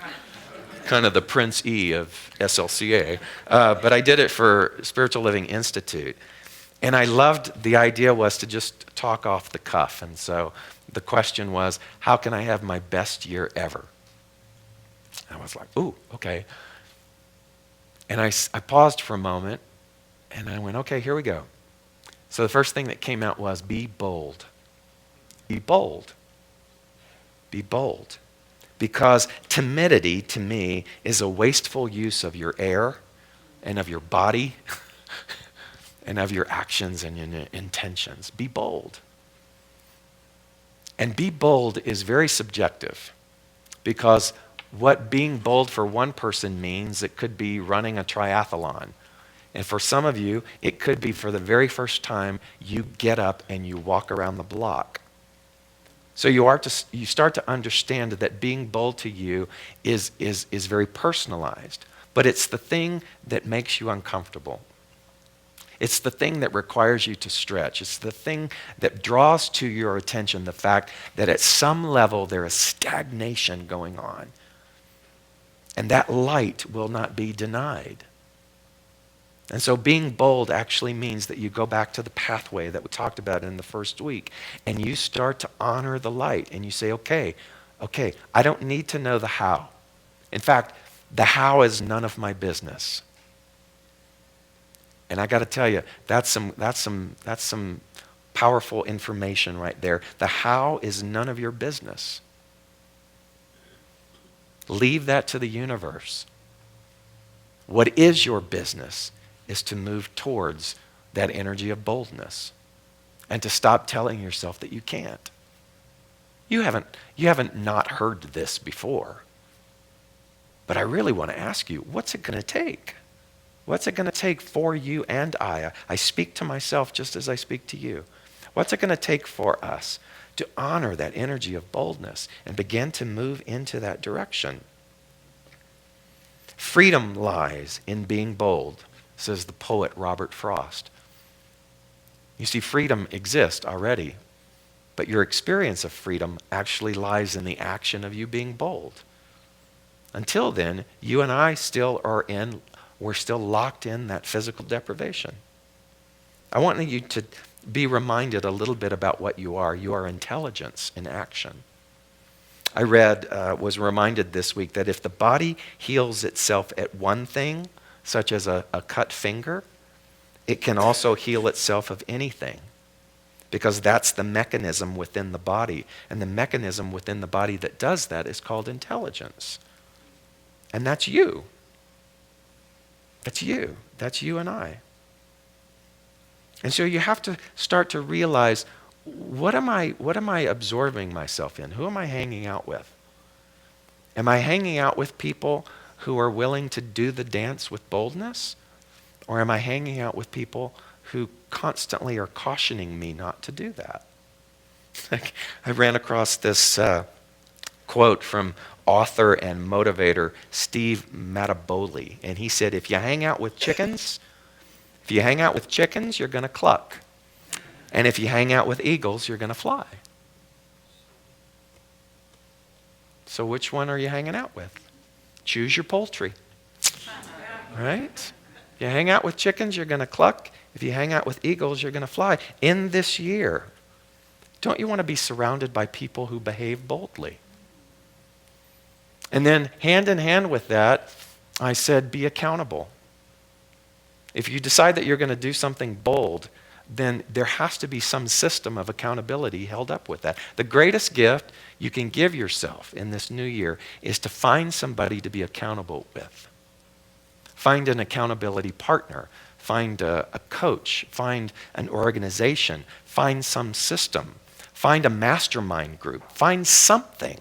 kind of the Prince E of SLCA, but I did it for Spiritual Living Institute. And I loved, the idea was to just talk off the cuff. And so the question was, how can I have my best year ever? I was like, ooh, okay. And I paused for a moment, and I went, okay, here we go. So the first thing that came out was, be bold. Be bold. Be bold. Because timidity, to me, is a wasteful use of your air and of your body and of your actions and your intentions. Be bold. And be bold is very subjective, because what being bold for one person means, it could be running a triathlon. And for some of you, it could be for the very first time you get up and you walk around the block. So you start to understand that being bold to you is very personalized. But it's the thing that makes you uncomfortable. It's the thing that requires you to stretch. It's the thing that draws to your attention the fact that at some level there is stagnation going on. And that light will not be denied. And so being bold actually means that you go back to the pathway that we talked about in the first week, and you start to honor the light, and you say, okay, I don't need to know the how. In fact, the how is none of my business. And I got to tell you, that's some powerful information right there. The how is none of your business. Leave that to the universe. What is your business is to move towards that energy of boldness and to stop telling yourself that you can't. You haven't not heard this before. But I really want to ask you, what's it going to take? What's it going to take for you and I? I speak to myself just as I speak to you. What's it going to take for us to honor that energy of boldness and begin to move into that direction? Freedom lies in being bold, says the poet Robert Frost. You see, freedom exists already, but your experience of freedom actually lies in the action of you being bold. Until then, you and I we're still locked in that physical deprivation. I want you to be reminded a little bit about what you are. You are intelligence in action. I was reminded this week that if the body heals itself at one thing, such as a cut finger, it can also heal itself of anything, because that's the mechanism within the body. And the mechanism within the body that does that is called intelligence. And that's you. That's you. That's you and I. And so you have to start to realize, what am I absorbing myself in? Who am I hanging out with? Am I hanging out with people who are willing to do the dance with boldness? Or am I hanging out with people who constantly are cautioning me not to do that? I ran across this quote from author and motivator Steve Mataboli. And he said, if you hang out with chickens, you're going to cluck. And if you hang out with eagles, you're going to fly. So which one are you hanging out with? Choose your poultry. Right? If you hang out with chickens, you're going to cluck. If you hang out with eagles, you're going to fly. In this year, don't you want to be surrounded by people who behave boldly? And then hand in hand with that, I said, be accountable. If you decide that you're going to do something bold, then there has to be some system of accountability held up with that. The greatest gift you can give yourself in this new year is to find somebody to be accountable with. Find an accountability partner. Find a coach. Find an organization. Find some system. Find a mastermind group. Find something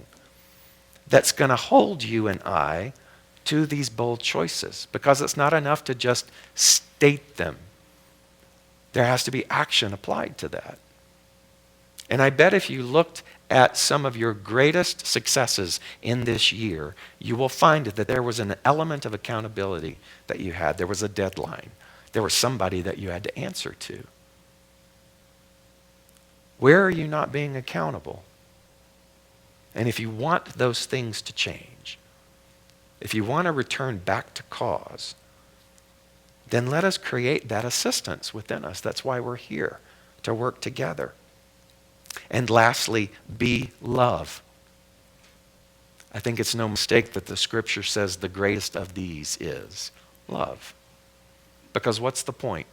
that's going to hold you and I to these bold choices, because it's not enough to just state them. There has to be action applied to that. And I bet if you looked at some of your greatest successes in this year, you will find that there was an element of accountability that you had. There was a deadline. There was somebody that you had to answer to. Where are you not being accountable? And if you want those things to change, if you want to return back to cause, then let us create that assistance within us. That's why we're here, to work together. And lastly, be love. I think it's no mistake that the scripture says the greatest of these is love. Because what's the point?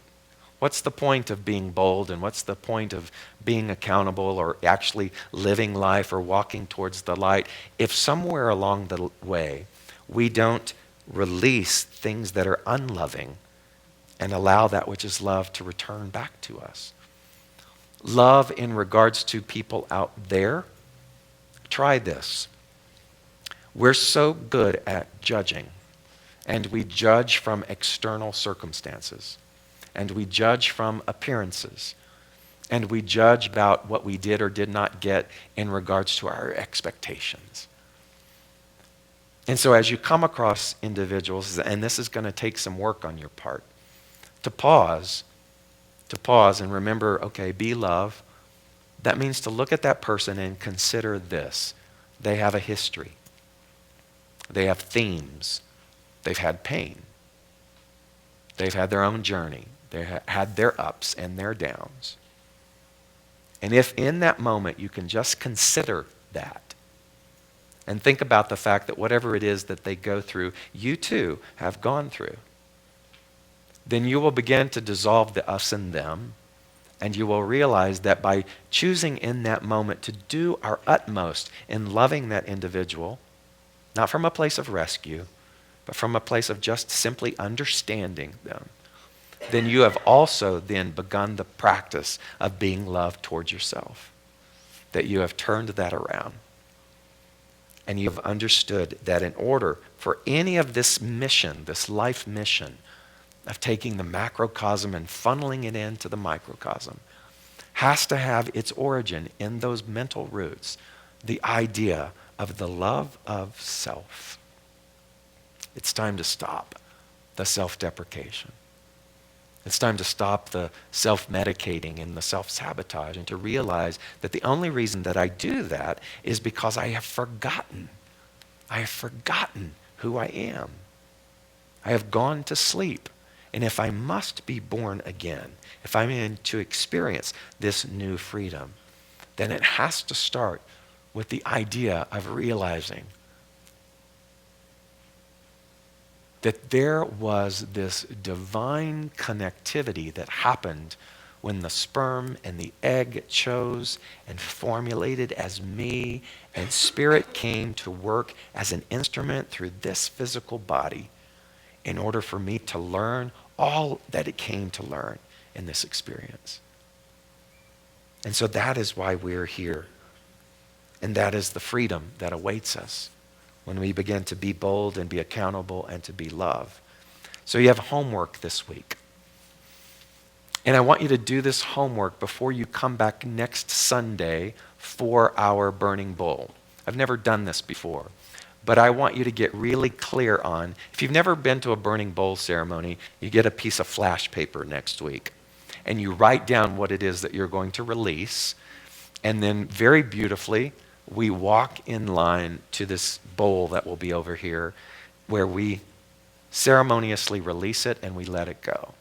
What's the point of being bold, and what's the point of being accountable or actually living life or walking towards the light if somewhere along the way we don't release things that are unloving and allow that which is love to return back to us? Love in regards to people out there. Try this. We're so good at judging, and we judge from external circumstances, and we judge from appearances, and we judge about what we did or did not get in regards to our expectations. And so as you come across individuals, and this is going to take some work on your part, to pause and remember, okay, be love. That means to look at that person and consider this. They have a history. They have themes. They've had pain. They've had their own journey. They had their ups and their downs. And if in that moment you can just consider that and think about the fact that whatever it is that they go through, you too have gone through, then you will begin to dissolve the us and them, and you will realize that by choosing in that moment to do our utmost in loving that individual, not from a place of rescue, but from a place of just simply understanding them, then you have also then begun the practice of being loved towards yourself. That you have turned that around. And you have understood that in order for any of this mission, this life mission, of taking the macrocosm and funneling it into the microcosm, has to have its origin in those mental roots, the idea of the love of self. It's time to stop the self-deprecation. It's time to stop the self-medicating and the self-sabotage, and to realize that the only reason that I do that is because I have forgotten. I have forgotten who I am. I have gone to sleep. And if I must be born again, if I'm in to experience this new freedom, then it has to start with the idea of realizing that there was this divine connectivity that happened when the sperm and the egg chose and formulated as me, and spirit came to work as an instrument through this physical body in order for me to learn all that it came to learn in this experience. And so that is why we're here. And that is the freedom that awaits us when we begin to be bold and be accountable and to be love. So you have homework this week. And I want you to do this homework before you come back next Sunday for our burning bowl. I've never done this before. But I want you to get really clear on, if you've never been to a burning bowl ceremony, you get a piece of flash paper next week. And you write down what it is that you're going to release. And then very beautifully, we walk in line to this bowl that will be over here, where we ceremoniously release it and we let it go.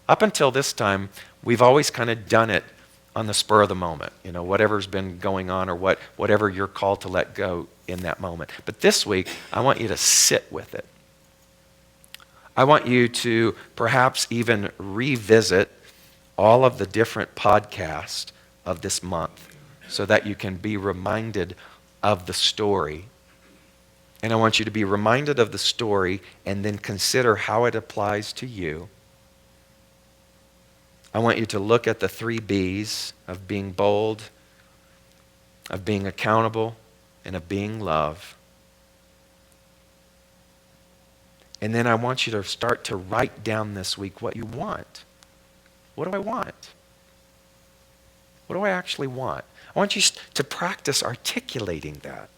Up until this time, we've always kind of done it on the spur of the moment, whatever's been going on or whatever you're called to let go in that moment. But this week, I want you to sit with it. I want you to perhaps even revisit all of the different podcasts of this month so that you can be reminded of the story. And I want you to be reminded of the story and then consider how it applies to you. I want you to look at the 3 B's of being bold, of being accountable, and of being love. And then I want you to start to write down this week what you want. What do I want? What do I actually want? I want you to practice articulating that,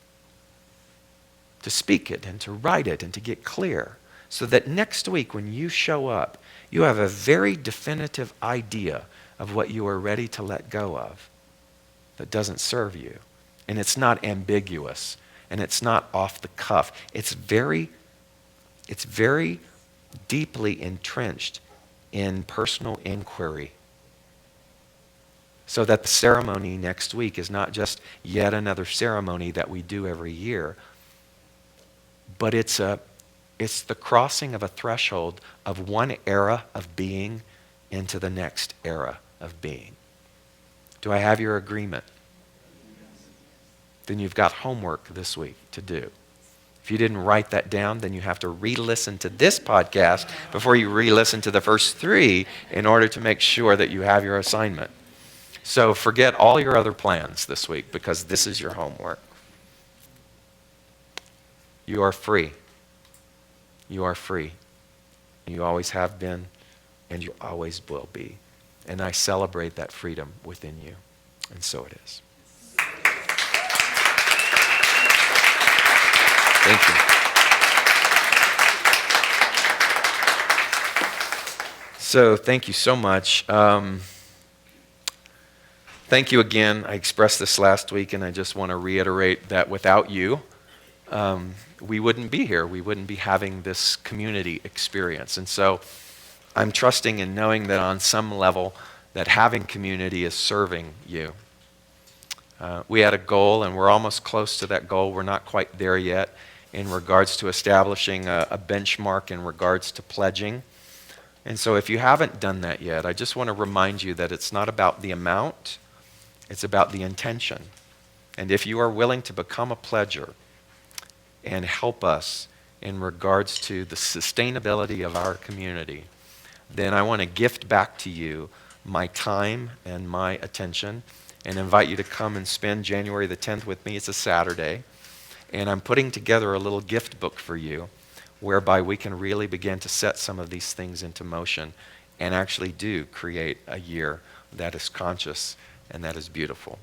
to speak it and to write it and to get clear, so that next week when you show up, you have a very definitive idea of what you are ready to let go of that doesn't serve you. And it's not ambiguous, and it's not off the cuff. It's very deeply entrenched in personal inquiry, so that the ceremony next week is not just yet another ceremony that we do every year, but it's the crossing of a threshold of one era of being into the next era of being. Do I have your agreement? Then you've got homework this week to do. If you didn't write that down, then you have to re-listen to this podcast before you re-listen to the first 3 in order to make sure that you have your assignment. So forget all your other plans this week, because this is your homework. You are free. You are free. You always have been, and you always will be. And I celebrate that freedom within you. And so it is. Thank you. So thank you so much. Thank you again. I expressed this last week, and I just want to reiterate that without you, we wouldn't be here. We wouldn't be having this community experience. And so I'm trusting and knowing that on some level that having community is serving you. We had a goal, and we're almost close to that goal. We're not quite there yet in regards to establishing a benchmark in regards to pledging. And so if you haven't done that yet, I just want to remind you that it's not about the amount, it's about the intention. And if you are willing to become a pledger and help us in regards to the sustainability of our community, then I want to gift back to you my time and my attention and invite you to come and spend January the 10th with me. It's a Saturday. And I'm putting together a little gift book for you whereby we can really begin to set some of these things into motion and actually do create a year that is conscious and that is beautiful.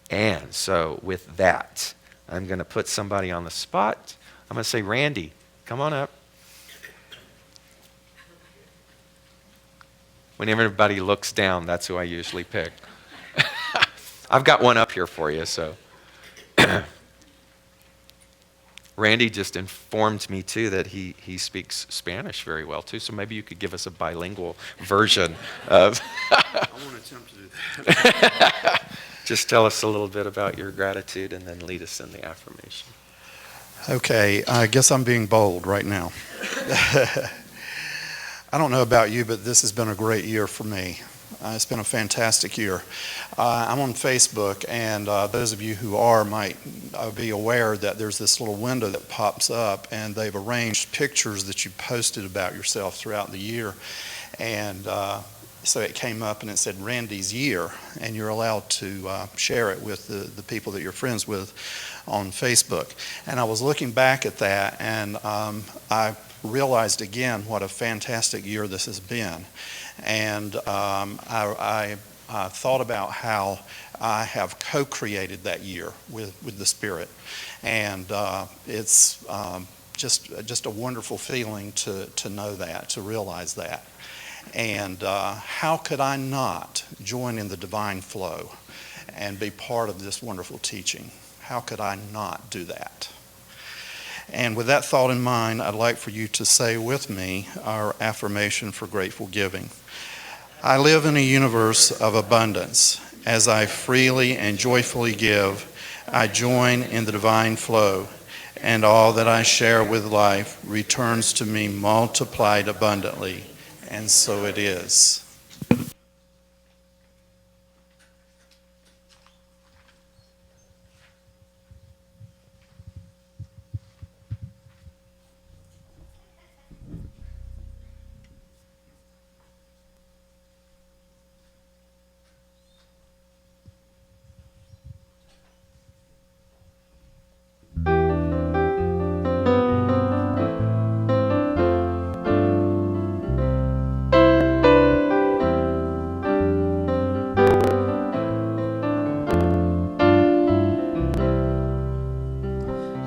And so with that, I'm going to put somebody on the spot. I'm going to say, Randy, come on up. When everybody looks down, that's who I usually pick. I've got one up here for you, so. Randy just informed me, too, that he speaks Spanish very well, too, so maybe you could give us a bilingual version of... I want to attempt to do that. Just tell us a little bit about your gratitude and then lead us in the affirmation. Okay, I guess I'm being bold right now. I don't know about you, but this has been a great year for me. It's been a fantastic year. I'm on Facebook, and those of you who are might be aware that there's this little window that pops up, and they've arranged pictures that you posted about yourself throughout the year. And so it came up and it said Randy's Year, and you're allowed to share it with the people that you're friends with on Facebook. And I was looking back at that, and I realized again what a fantastic year this has been. And I thought about how I have co-created that year with the Spirit. And it's just a wonderful feeling to know that, to realize that. And how could I not join in the divine flow and be part of this wonderful teaching? How could I not do that? And with that thought in mind, I'd like for you to say with me our affirmation for grateful giving. I live in a universe of abundance. As I freely and joyfully give, I join in the divine flow, and all that I share with life returns to me multiplied abundantly, and so it is.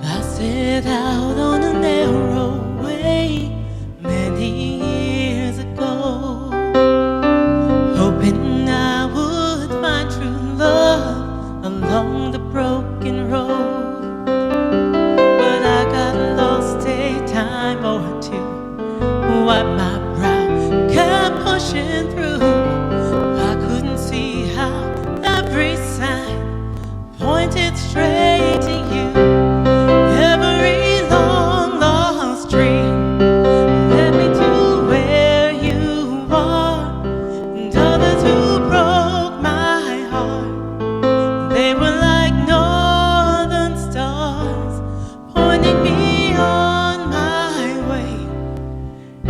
I set out on a narrow way many years ago, hoping I would find true love along the broken road. But I got lost a time or two, wiped my brow, kept pushing through. I couldn't see how every sign pointed straight to you. Every long lost dream led me to where you are, and others who broke my heart, they were like northern stars, pointing me on my way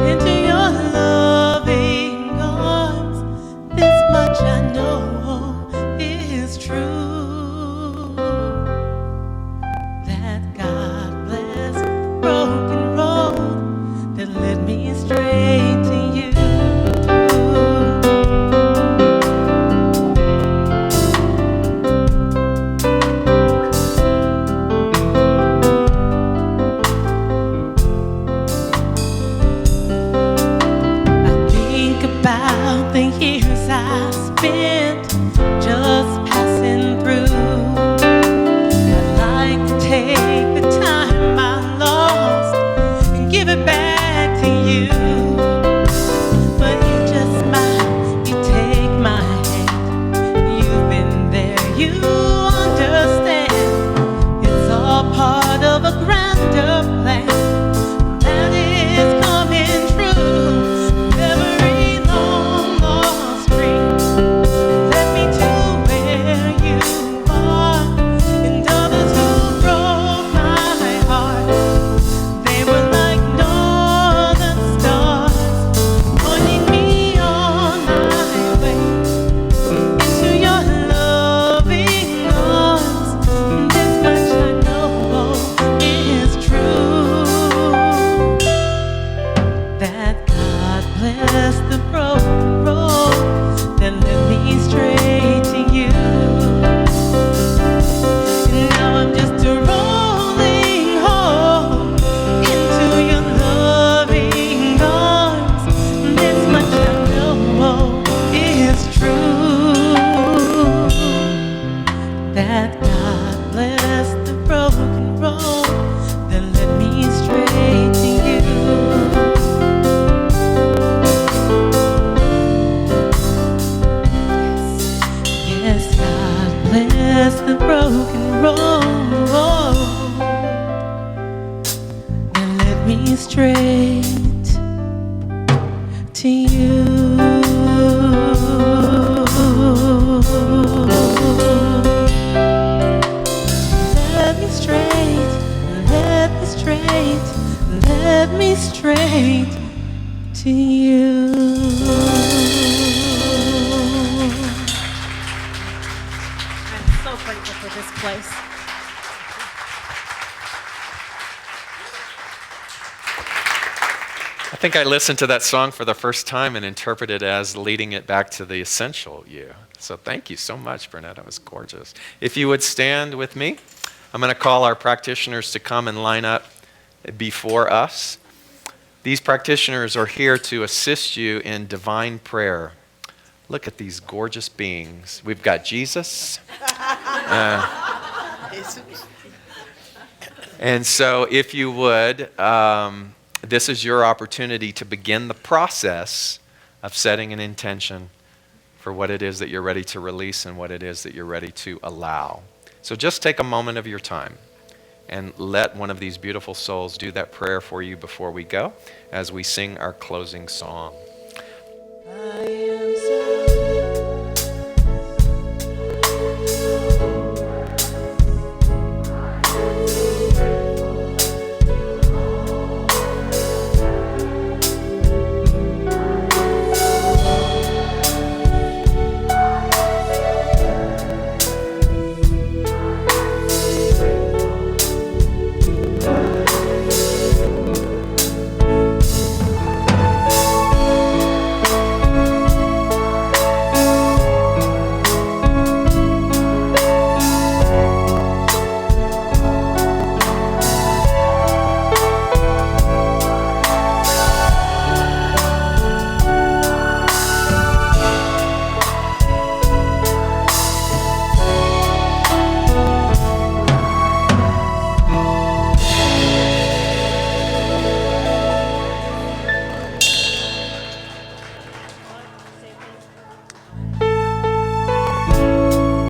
into your loving arms. This much I know is true, that God blessed the broken road that led me straight to you. I think about the years I spent just passing through. I'd like to take the time I lost and give it back to you. But you just smile, you take my hand. You've been there, you understand. It's all part of a grander plan that is coming true. Every long lost dream led me to where you are, and others who broke my heart, they were like northern stars, pointing me on my way into your loving arms. This much I know is true, that God blessed the broken road that led me straight to you. And now I'm just a rolling home into your loving arms. This much I know is true, that God blessed the broken road that led me straight to you. Yes, God bless the broken road and led me straight to you. Let me straight, let me straight, let me straight to you. I'm so grateful for this place. I think I listened to that song for the first time and interpreted it as leading it back to the essential you. So thank you so much, Burnett. It was gorgeous. If you would stand with me, I'm going to call our practitioners to come and line up before us. These practitioners are here to assist you in divine prayer. Look at these gorgeous beings. We've got Jesus. And so if you would, this is your opportunity to begin the process of setting an intention for what it is that you're ready to release and what it is that you're ready to allow. So just take a moment of your time and let one of these beautiful souls do that prayer for you before we go as we sing our closing song.